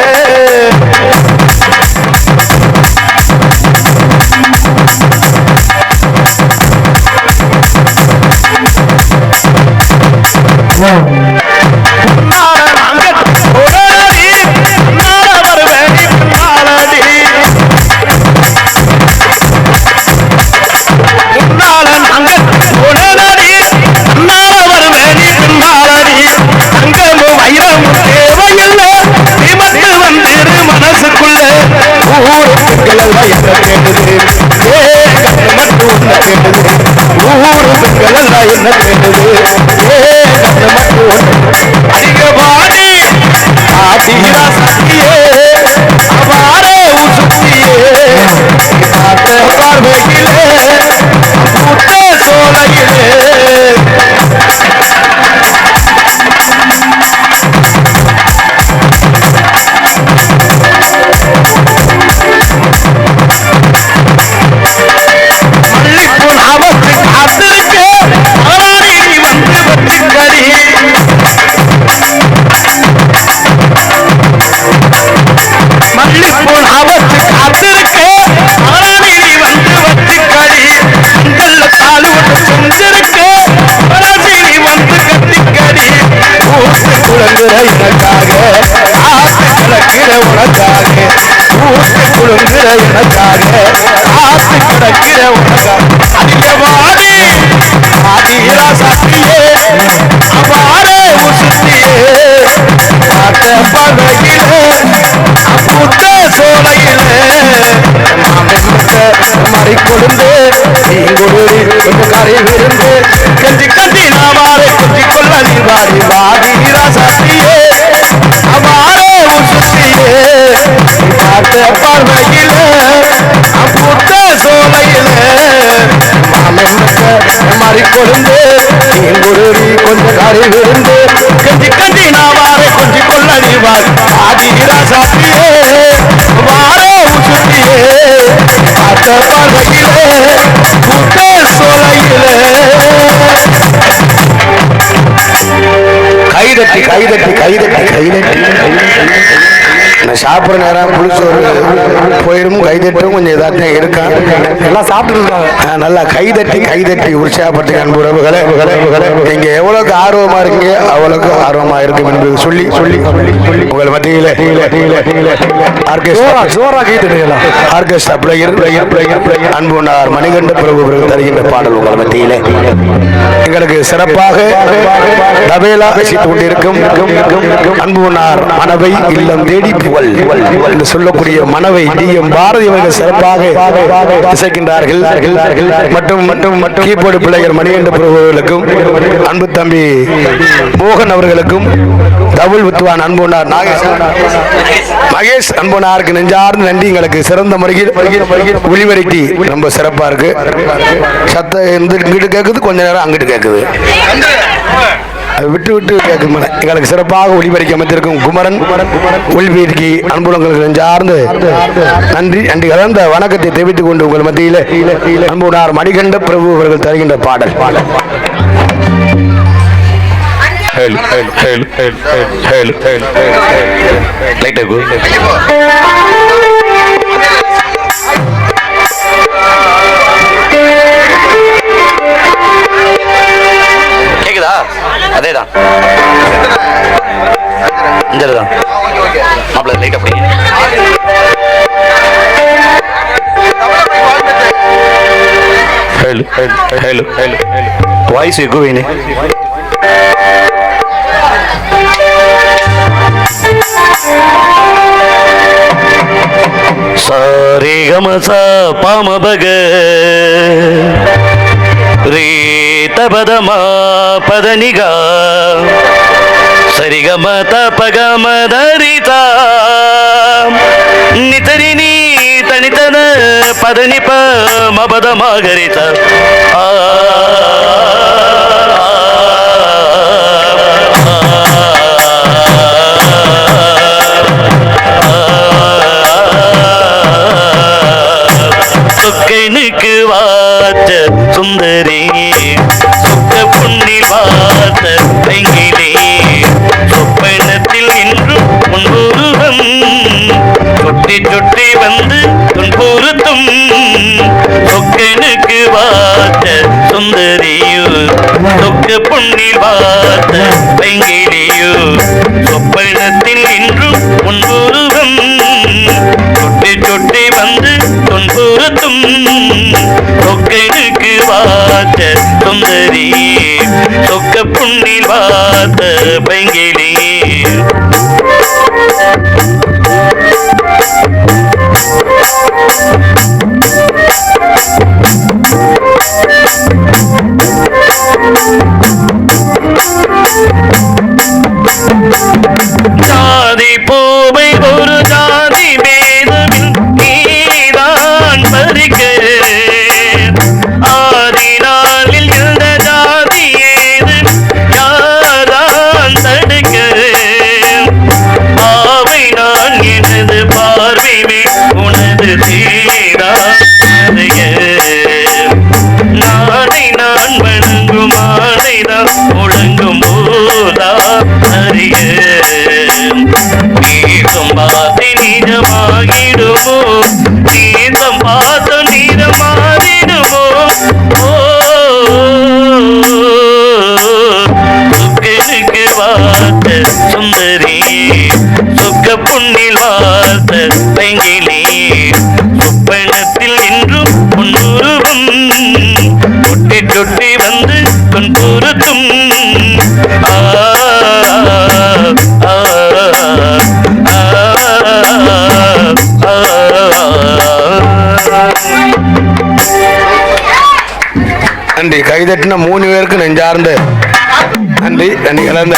[SPEAKER 1] கஞ்சி கஞ்சி நாவாரே கொஞ்சி கொல்ல நீ வாடி வாடி ராசாத்தியே அவாரே ஊசுத்தியே பார்த்த பார்வையிலே அம்பூத்த சோலையிலே மாமெம்பத்த மாறி கொழுந்து எங்குருடி கொஞ்சம் காரி விருந்து கஞ்சி கஞ்சி நாவாரே கொஞ்சி கொல்ல நீ வாடி வாடி ராசாத்தியே அவாரே ஊசுத்தியே பார்த்த பார்வையிலே பூத்த சோலையிலே கைதட்டி கைதட்டி கைதட்டி கைதட்டி நான் சாப்பிட்ற நேரம் புளிச்சோறு போயிடும் கைதட்டும் கொஞ்சம் இதாட்டம் இருக்கான் எல்லாம் சாப்பிட்டு நல்லா கைதட்டி கைதட்டி உற்சாகப்பட்டு அன்பு உறவுகளே நீங்க எவ்வளவுக்கு ஆர்வமா இருக்கீங்க அவ்வளவுக்கு ஆர்வமா இருக்கும் என்று சொல்லி சொல்லி உங்கள் மத்தியில ஆர்கெஸ்ட்ரா பிளேயர் அன்புனார் மணிகண்ட பிரபு தருகின்ற பாடல் உங்கள் மத்தியிலே எங்களுக்கு சிறப்பாக தபேலா இசைத்துக் கொண்டிருக்கும் அன்புனார் மனவை இல்லம் தேடி புகழ்
[SPEAKER 4] என்று சொல்லக்கூடிய மனவை டி.எம். பாரதி அவர்கள் சிறப்பாக இசைக்கின்றார்கள். மற்றும் கீபோர்டு பிள்ளைகள் மணிகண்ட பிரபுகளுக்கும் அன்பு தம்பி மோகன் அவர்களுக்கும் தபுல் வித்துவான் அன்புனார் மகேஷ் அன்புனாருக்கு நெஞ்சார்ந்த நன்றி. எங்களுக்கு சிறந்த முறையில் ஒளிவரைக்கு ரொம்ப சிறப்பா இருக்கு. சத்தம் இங்கிட்டு கேட்குது, கொஞ்ச நேரம் அங்கிட்டு கேட்குது, விட்டு விட்டு கேட்கும். எங்களுக்கு சிறப்பாக ஒளிபரிக்க அமைத்திருக்கும் குமரன் ஒளிபெருக்கி அன்புலங்களுக்கு நெஞ்சார்ந்து நன்றி கலந்த வணக்கத்தை தெரிவித்துக் கொண்டு உங்கள் மத்தியில் அன்புனார் மணிகண்ட பிரபு அவர்கள் தருகின்ற பாடல்.
[SPEAKER 3] கேக்குதா? அதேதான் மாப்பிள்ள லைட் அப்படி வாய்ஸ் ఎక్కువైంది. సారే గమ స పమ బగ రే తపద మా పదనిగా సరిగమ తపగమ దరిత నితరిని తనితన పదనిప మబద మాగరిత சொக்கனுக்கு வாச்ச சுந்தரி சொக்க பொன்னில் வாத்த பெங்கிலே சொப்பனத்தில் இன்றும் முன்பொருவம் சொட்டி சொட்டி வந்து துன்புறுத்தும் சொக்கனுக்கு வாத்த சுந்தரியோ சொக்க பொன்னில் வாத்த பெங்கிலேயோ சொப்பனத்தில் இன்றும் முன்பொருவம் சொட்டி சொட்டி வந்து துன்புறுத்தும் சொக்கனுக்கு வாத்த சுந்தரி சொக்க புண்ணில் வாத்த பைங்கிலே ஜாதி பூவை ஒரு ஜாதி வேதமில் நீதான் பறிக்க ஆதினாலில் எந்த ஜாதி ஏது யாரான் தடுக்க பாவை நான் எனது பார்வைமே உனது தீரா நாளை நான் வணங்கும் ஆடை தான் முழங்கும் போதா அறிய நீதம் பார்த்து நீதமாகிடுமோ நீதம் பார்த்து நீதமாறிடுமோ சொக்கனுக்கு வார்த்த சுந்தரி சொக்க புண்ணில் வார்த்த பைங்கிலே சொப்பனத்தில் இன்றும் முன்னுருவம் தொட்டி தொட்டி வந்து துன்புறுத்தும்
[SPEAKER 4] நன்றி. கைதட்டின 3 பேருக்கு நெஞ்சார்ந்த நன்றி கலந்த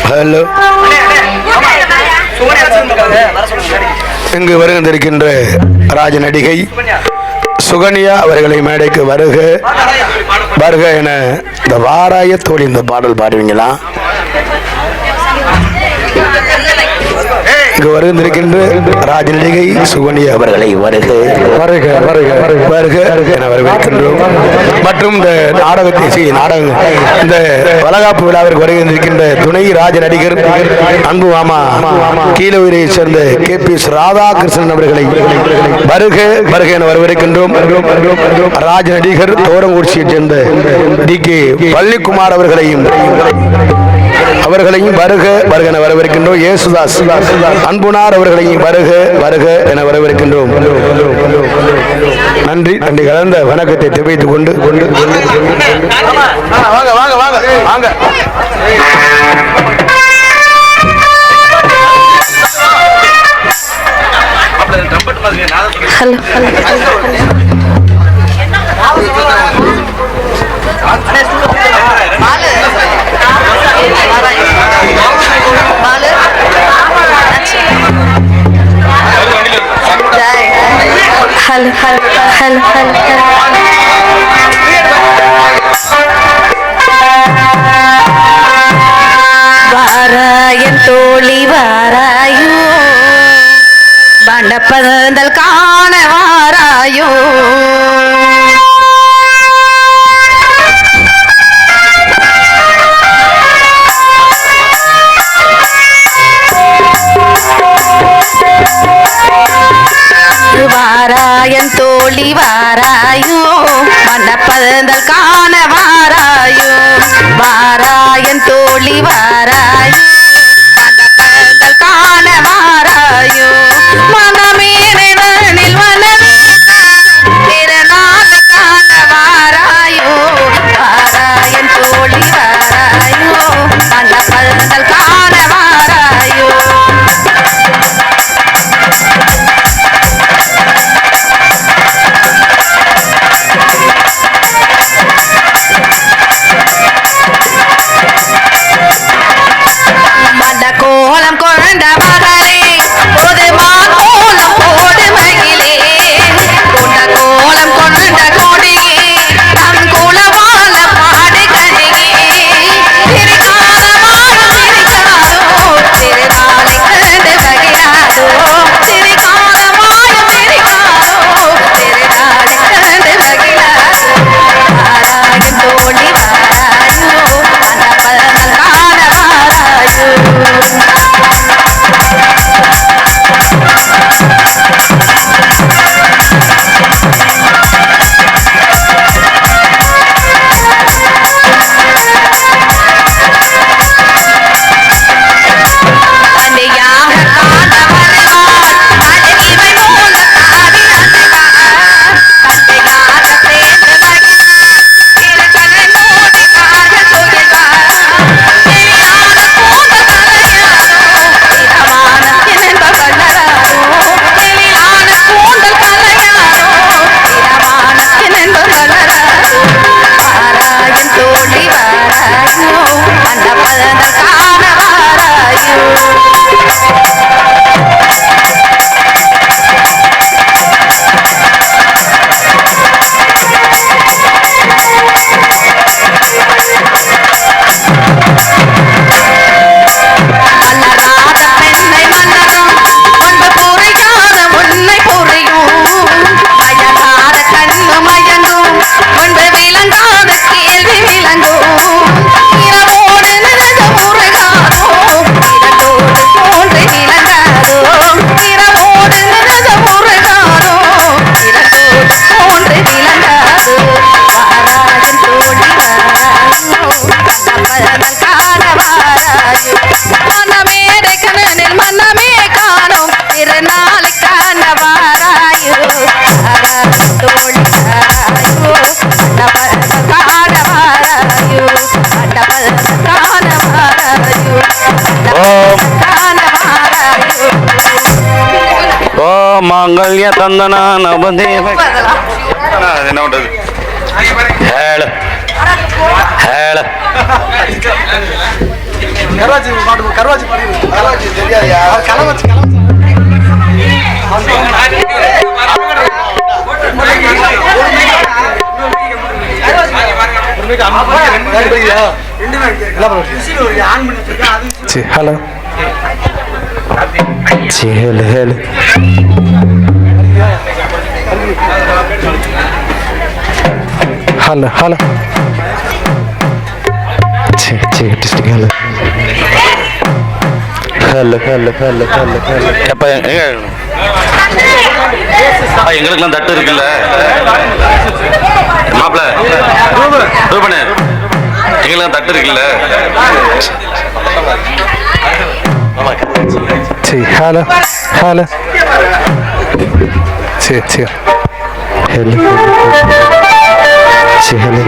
[SPEAKER 4] ஹலோ இங்கு வருகின்றிருக்கின்ற ராஜ நடிகை சுகன்யா அவர்களை மேடைக்கு வருக வருக என இந்த வாராய தோழி இந்த பாடல் பாடுவீங்களா? இங்கு வருகின்ற ராஜ நடிகை சுகன்யா அவர்களை வருக வருக வருக வருக என வரவேற்கின்றோம். மற்றும் இந்த நாடகத்தை இந்த வளகாப்பு விழாவிற்கு வருகின்ற துணை ராஜ நடிகர் அன்பு மாமா கீழூரை சேர்ந்த KPS ராதாகிருஷ்ணன் அவர்களை வருக வருக என வரவேற்கின்றோம். ராஜ நடிகர் தோரங்குறிச்சியை சேர்ந்த DK பள்ளிக்குமார் அவர்களையும் அவர்களையும் வருக வருக என வரவேற்கின்றோம். இயேசுதாஸ் அன்புனார் அவர்களையும் வருக வருக என வரவேற்கின்றோம். நன்றி நன்றி கலந்த வணக்கத்தை தெரிவித்துக் கொண்டு வாங்க வாங்க வாங்க வாங்க.
[SPEAKER 5] ஹலோ ஹலோ ஹலோ ஹலோ வாராயன் தோழி வாராயோ வண்ணப்பதல் காண வாராயோ வாராயன் தோழி வாராயோ வண்ணப்பதல் காண வாராயோ வாராயன் தோழி வாராயோ வண்ணப்பதல் காண வாராயோ மனமேனில் மனமே திருநாள் காண வாராயோ வாராயன் தோழி வாராயோ வண்ணப்பதல் காண வாராயோ கோலம் கொண்ட மகளே பொதுமா கோலம் போடு மகிழே கொண்ட கோலம் கொண்ட கொடியே தம் குலவாழ பாடு கணியே திரிகாலமாக திரிகாதோ திருநாளை கண்டு மகிழாதோ திரிகாலமாக திரிகாதோ திருநாளை கண்டு மகிழாதோ வாராயன் தோழி வாராயோ மனப்பதல் காண வாராயோ
[SPEAKER 3] மாங்கல்ய தந்தனா நவதேவ என்ன பண்றது ஹேள ஹேள கர்வாஜி பாடு கர்வாஜி தெரியாதயா கலவச்சி
[SPEAKER 4] hello hello hello hello hello district hello hello hello hello hello hello
[SPEAKER 3] எப்ப எங்களுக்கெல்லாம் தட்டு இருக்குல்ல மாப்பிள்ள ரூபனு எங்களுக்கு தட்டு இருக்குல்ல.
[SPEAKER 4] சரி ஹலோ ஹலோ சரி சரி ஹலோ சரி ஹலோ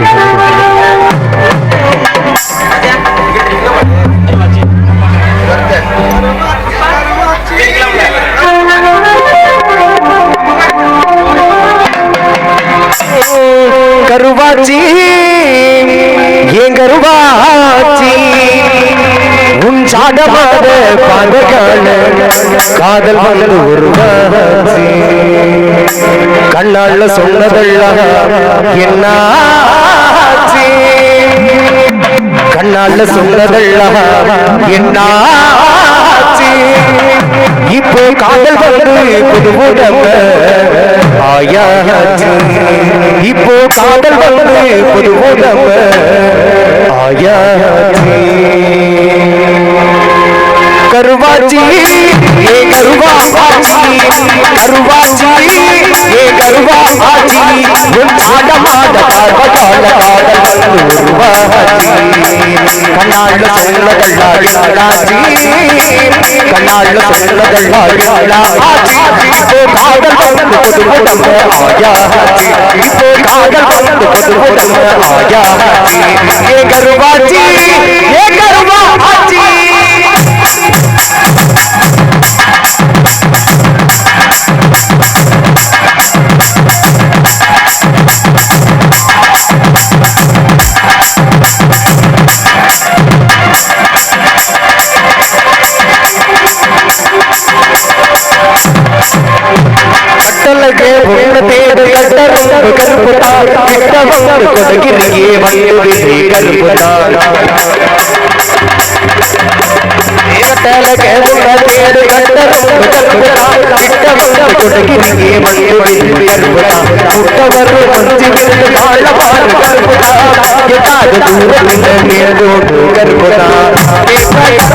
[SPEAKER 4] கருவாச்சி ஏன் கருவாச்சி உன் சாடமாத பார்வைக்கான காதல் வந்து உருவாச்சி கண்ணால சொன்னதெல்லாம் என்னாச்சி கண்ணால சொன்னதெல்லாம் என்னாச்சி இப்போ காதல் வந்து புது உடம்ப ஆயாச்சி இப்போ காதல் வந்து புது உடம்ப ஆயாச்சி கருவாச்சி ஏ கருவாச்சி கருவாச்சி ஏ கருவாச்சி உன் ஆடமாட பார்வகால காதல் வந்து உருவாச்சி கண்ணால சொல்லதல்லாச்சி கண்ணால சொல்லதல்லாச்சி இப்போ காதல் வந்து புது உடம்ப ஆயாச்சி இப்போ காதல் வந்து புது உடம்ப ஆயாச்சி ஏ கருவாச்சி ஏ கருவாச்சி கட்டளகே உன்ன தேடு கட்டரும் கருப்புதான் கிட்டவங்க கொதகிரியே வந்து கருப்புதான் கட்டளகே உன்ன தேடு கட்டரும் கருப்புதான் கிட்டவங்க கொதகிரியே வந்து கருப்புதான் முட்டவர் மஞ்சி விருந்து வாழ பாரு கருப்புதான் எட்டாத தூரத்தில் மேலோடு கருப்புதான்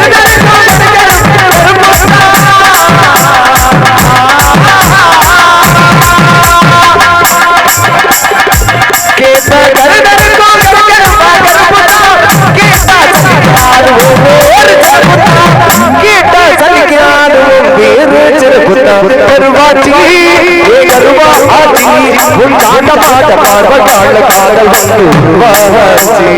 [SPEAKER 4] கருவாச்சி ஏ கருவாச்சி உன் காண்டமாட பார்வகால காதல் வந்து உருவாச்சி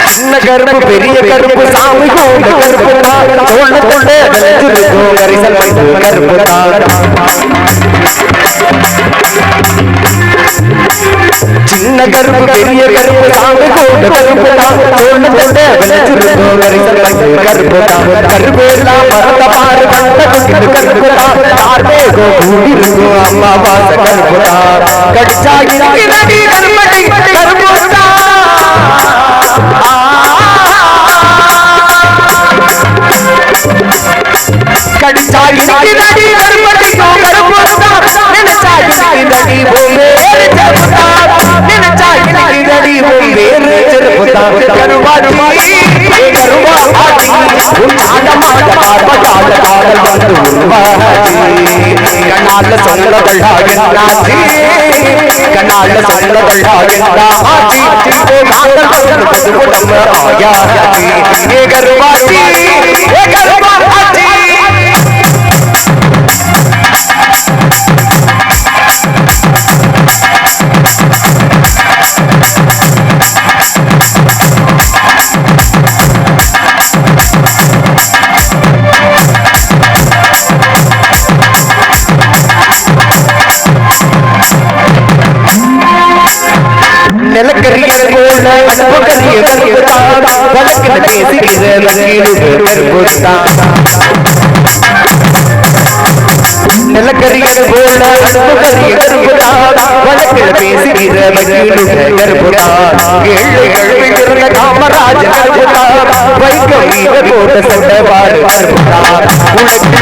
[SPEAKER 4] சின்ன கருப்பு பெரிய கருப்பு சாமி கொண்ட கருப்பு தான் சொல்ல கொண்டே விளைஞ்சிருக்கும் கரிசல் வைத்து கருப்பு தான் சின்ன கருப்பு பெரிய கருப்பு சாமி கொண்ட கருப்பு தான் சொல்ல கொண்டே விளைஞ்சிருக்கும் கரிசல் வைத்து கருப்பு தான் கருப்பு எல்லாம் பறந்த பாரு கண்ட குட்டிட்டு கருப்பு தான் தார்மேகோ கூடிருக்கும் அம்மா வாச கருப்பு தான் கடிச்சா இறங்கி கருப்படி கருப்பு தான் கடிச்சாய் நடி கருப்படி கருப்புதான் நினைச்சாய் நடி வேறு செருப்புதான் நினைச்சாய் நடி வேறு செருப்புதான் கருவாச்சி ஏ கருவாச்சி உன் ஆடமாட பார்வகால காதல் வந்து உருவாச்சி கண்ணால சொல்லதல்லா என்னாச்சி கண்ணால சொல்லதல்லா என்னாச்சி இப்போ காதல் வந்து புது உடம்ப ஆயாச்சி ஏ கருவாச்சி ஏ கருவாச்சி நிலக்கரியல் போல அன்புகரிய கருப்புதான் வழக்கில் பேசுகிற கருப்புதான் நிலக்கரியல் போல அன்புகரிய கருப்புதான் வழக்கில் பேசுகிற கருப்புதான் ஏழைகள் விழுந்த காமராஜ கருப்புதான் வைக்க வீர போட்ட சட்டவாடு கருப்புதான் உலகில்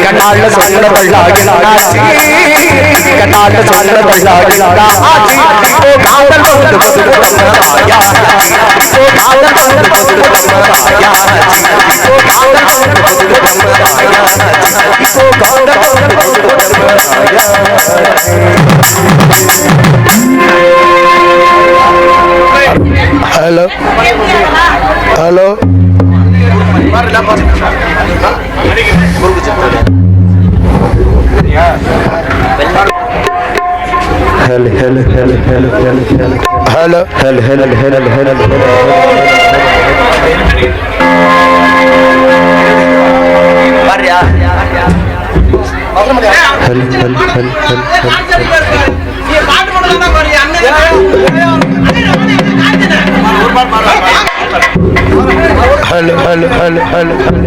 [SPEAKER 4] கண்ணால சொல்ல கொள்ளாகி கண்ணால சொல்ல கொள்ளாகி காதல் hello hello hello hello hello hello hello hello hello hello hello hello hello hello hello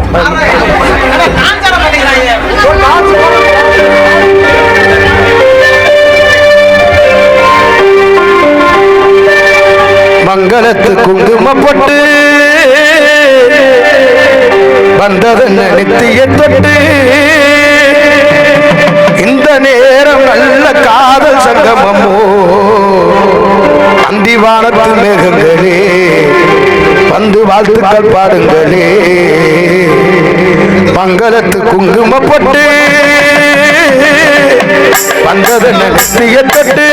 [SPEAKER 4] மங்களத்து குங்குமப்பட்டு வந்ததென்ன நித்திய தொட்டு இந்த நேரம் நல்ல காதல் சங்கமமோ அந்திவானத்து மேகங்களே வந்து வாழ்த்துக்கள் பாடுங்களே மங்களத்து குங்குமப்பட்டு வந்ததென்ன நித்திய தொட்டு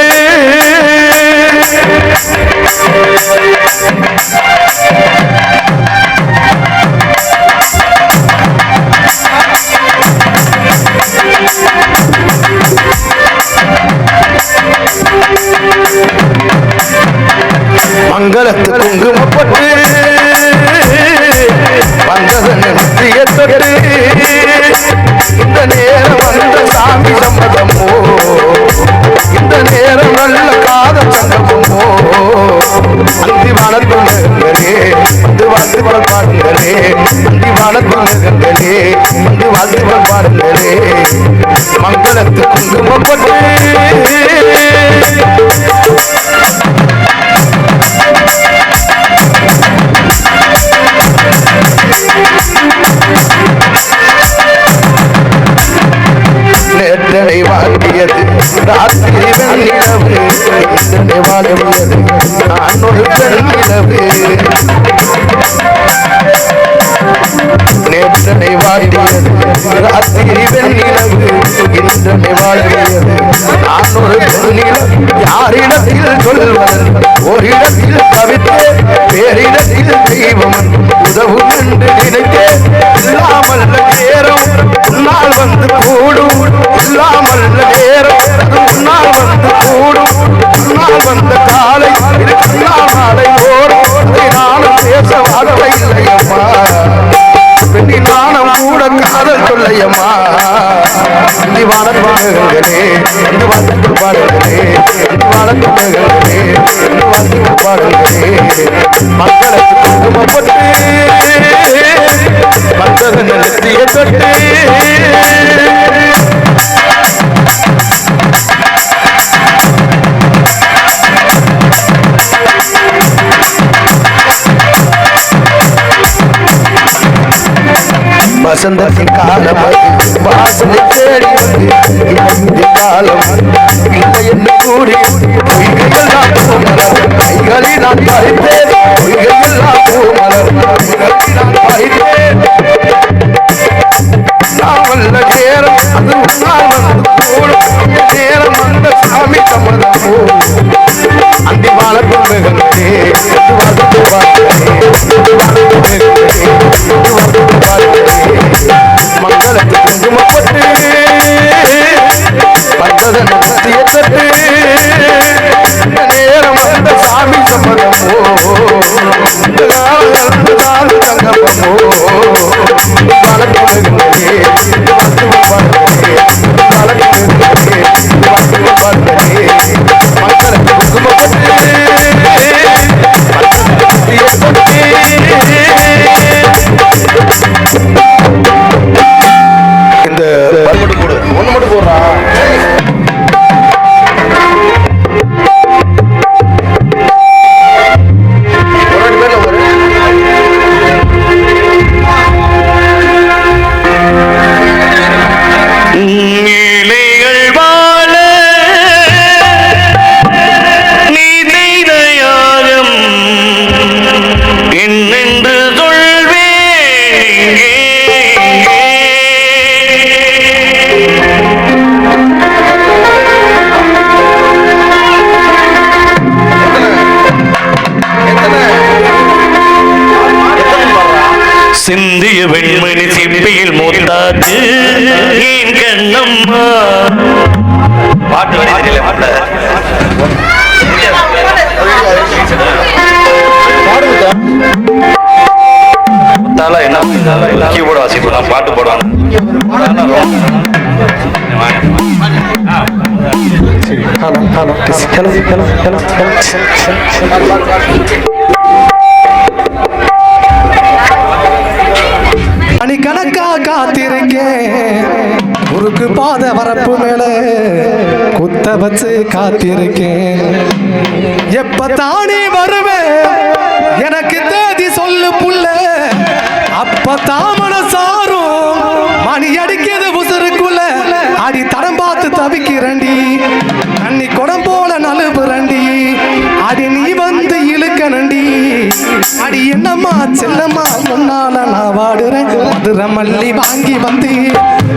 [SPEAKER 4] மங்களத்து குங்குமப்பட்டு வந்ததென்ன நித்திய தொட்டு இந்த நேரம் வந்த சாமி சம்மதமோ இந்த நேரம் நல்ல காதல் சங்கமோ அந்தி வானத்துலகங்களே வந்து வாழ்த்துக்கள் பாடுங்களே அந்தி வானத்துலகங்களே வந்து வாழ்த்துக்கள் பாடுங்களே மங்களத்து குங்குமப்பட்டு நேற்றனை வாழ்வியது ராத்திரி வெண்ணிலவு நேற்றனை வாழ்வியது நான் ஒரு பெண்ணிலவு நேற்றனை வாழ்வியது ராத்திரி வெண்ணிலவு இன்றனை வாழ்வியது நான் ஒரு பெண்ணிலவு யாரிடத்தில் சொல்வதன் ஓரிடத்தில் தவித்தே வேறிடத்தில் தெய்வம் உதவும் என்று நினைத்தே இல்லாமல் நேரம் உன்னால் வந்து கூடும் இல்லாமல் நேரம் உன்னால் வந்து கூடும் உன்னால் வந்த காலை இது கண்ணால் நாளை ஓடும் நானும் பேச வாழவை இல்லையம்மா பெண்ணி நானும் கூட காதல் சொல்லையம்மா இந்த வாழங்களே இந்த வாழ்த்துக்கள் பாடுங்களே இந்த வாழங்களே இந்த வாழ்த்துக்கள் பாடுங்களே மக்களுக்கு குங்குமப்பட்டு வந்தது நிறுத்திய தொட்டு வசந்தத்தின் காலம் வாசனை தேடி வந்து காலம் இல்லை என்று கூறி பொய்கையெல்லாம் பூமலர் கைகளில் நான் பறித்தேன் பொய்கையெல்லாம் பூமலர் கைகளில் நான் பறித்தேன் நான் வல்ல நேரம் அது உன்னால் வந்து கூடும் நேரம் வந்த சாமி சம்மதமோ அந்தி வாழக்கும் மேகங்களே வாழ்த்து மங்களத்து குங்குமப்பட்டு வந்ததன் நித்திய தொட்டு நேரம் வந்த சாமி சம்மதமோ சங்கமமோ வழக்குகளே மக்களுக்கு குங்குமப்பட்டு வந்ததன் நித்திய தொட்டு
[SPEAKER 3] கணக்கு ஏன் கண்ணம்மா பாட்டு வரி தெரியல மாப்பிள்ள என்ன கீபோர்டு வாசிப்போம் பாட்டு போடுவாங்க
[SPEAKER 6] மணிக்கணக்கா காத்திருக்கேன் முறுக்கு பாத வரப்பு மேல குத்த வச்சு காத்திருக்கேன் எப்ப தானே வருவேன் எனக்கு தேதி சொல்லு புள்ள அப்பதான் மனசாரும் மணி அடிக்கிறது உசுருக்குள்ள அடி தடம் பார்த்து தவிக்கிறண்டி தண்ணி குடம் போல நழுவுறண்டி அடி நீ வந்து இழுக்கணண்டி அடி என்னம்மா செல்லம்மா முன்னால நான் வாடுறேன் மதுரை மல்லி வாங்கி வந்து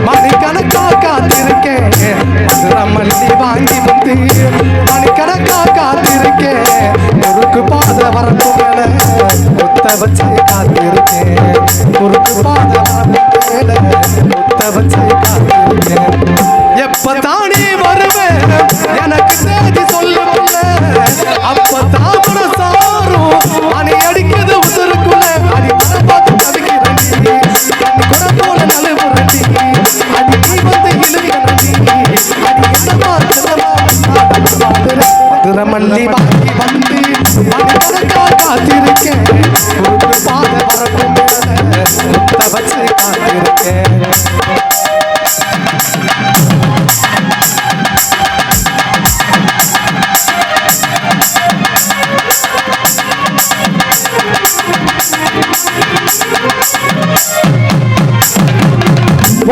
[SPEAKER 6] மணிக்கணக்கா காத்திருக்கேன் மதுரை மல்லி வாங்கி வந்து மணிக்கணக்கா காத்திருக்கேன் முறுக்கு பாத வரப்பு மேல குத்த வச்சு காத்திருக்கேன் முறுக்கு பாத வரப்பு மேல குத்த வச்சு காத்திருக்கேன் எப்ப தானே வருவேன் எனக்கு தேதி சொல்ல அப்பதான் சாரும் அணி அடிக்கிறது உசுருக்குள்ள அடி பார்த்து தவிக்கிறண்டி கூட போல நழுவுறண்டி அடி நீ வந்து இழுக்கிறண்டி அடி என்னமா மதுரை மல்லி வாங்கி வந்து மணிக்கணக்கா காத்திருக்கேன் ஒரு பாத வரப்பு மேல குத்த வச்சு காத்திருக்கேன்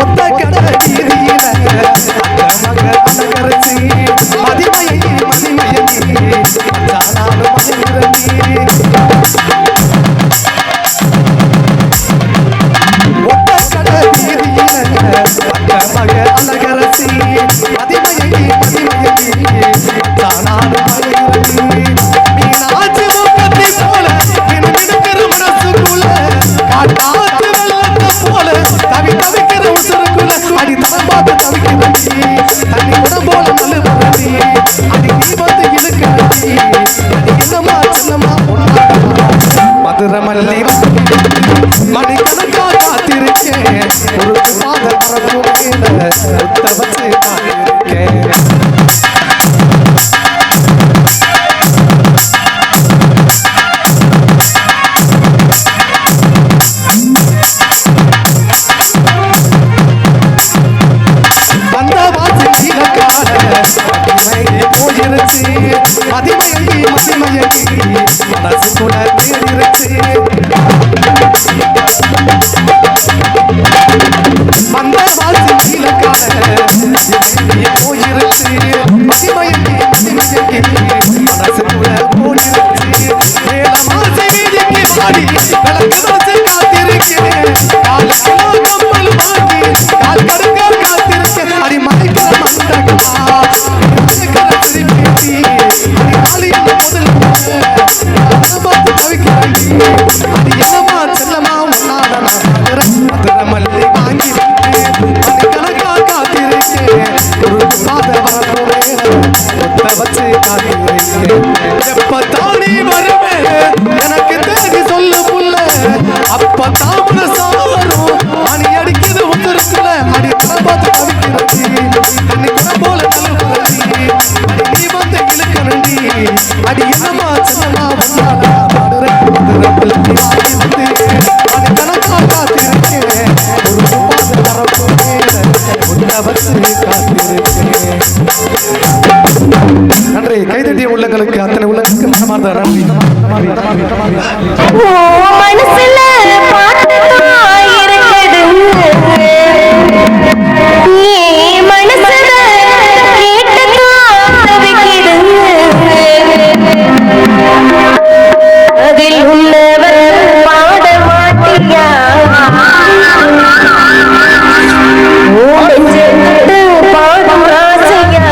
[SPEAKER 6] ஒத்த கடை வீதியில அலங்கரிச்சு மதிமயங்கி நானும் மகிழ்ந்தி ஒத்த கடை வீதியில அலங்கரிச்சு மதிமயங்கி நானும் மகிழ்ந்தி மீனாட்சி முகத்தை போல மினுமினுக்கிற மனசுக்குள்ள காட்டாத்து வெள்ளத்தை போல தவி தவிக்கிற உசுருக்குள்ள அடி தரம் பார்த்து தவிக்கிறண்டி தண்ணி உடம் போல நழுவுறண்டி அடி நீ வந்து இழுக்கிறண்டி அடி என்னம்மா சின்னம்மா மதுரை மல்லி மணிக்கணக்கா காத்திருக்கேன் ஒரு பாத வரப்பு மேல குத்த வச்சு காத்திருக்கேன் மதிமயங்கி மனசு கூட தேடிருச்சு வந்த வாசி கீழக்கால போயிருச்சு மதிமயங்கி மனசு கூட போயிருச்சு மேல மாசி வீதிக்கு பாடி விளக்கு வச்சு காத்திருக்கேன் கால் கிலோ கம்பல் வாங்கி கால் கடுக்க காத்திருக்கேன் அடி மலைக்கிற மண்டகமா மல்லி வாங்கி மணிக்கணக்கா காத்திருக்கேன் ஒரு பாத வச்சு காத்திருக்கேன் எப்ப தானே வருவேன் எனக்கு தேடி சொல்லு புள்ள அப்பதான் சாரும் அணி அடிக்கிறது உத்தரத்துல அடி பார்த்து தவிக்கிறண்டி தண்ணி கூட போல நழுவுறண்டி அடி நீ வந்து இழுக்கணண்டி அடி என்னமா சின்னமா முன்னால பாடுறேன் வாங்கி வந்து மணிக்கணக்கா காத்திருக்கேன் ஒரு பாத வரப்பு மேல குத்த வச்சு காத்திருக்கேன். நன்றி. கைதட்டிய உள்ளங்களுக்கு அத்தனை உள்ளங்களுக்கு மனமார்ந்த நன்றி.
[SPEAKER 5] மனசுல மனசுல அதில் உள்ளவர் பாட மாட்டியா பாடும் ஆசையா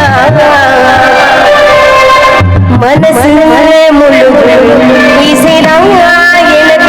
[SPEAKER 5] மனசு முழு இசைதான் எனக்கு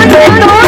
[SPEAKER 5] தோடு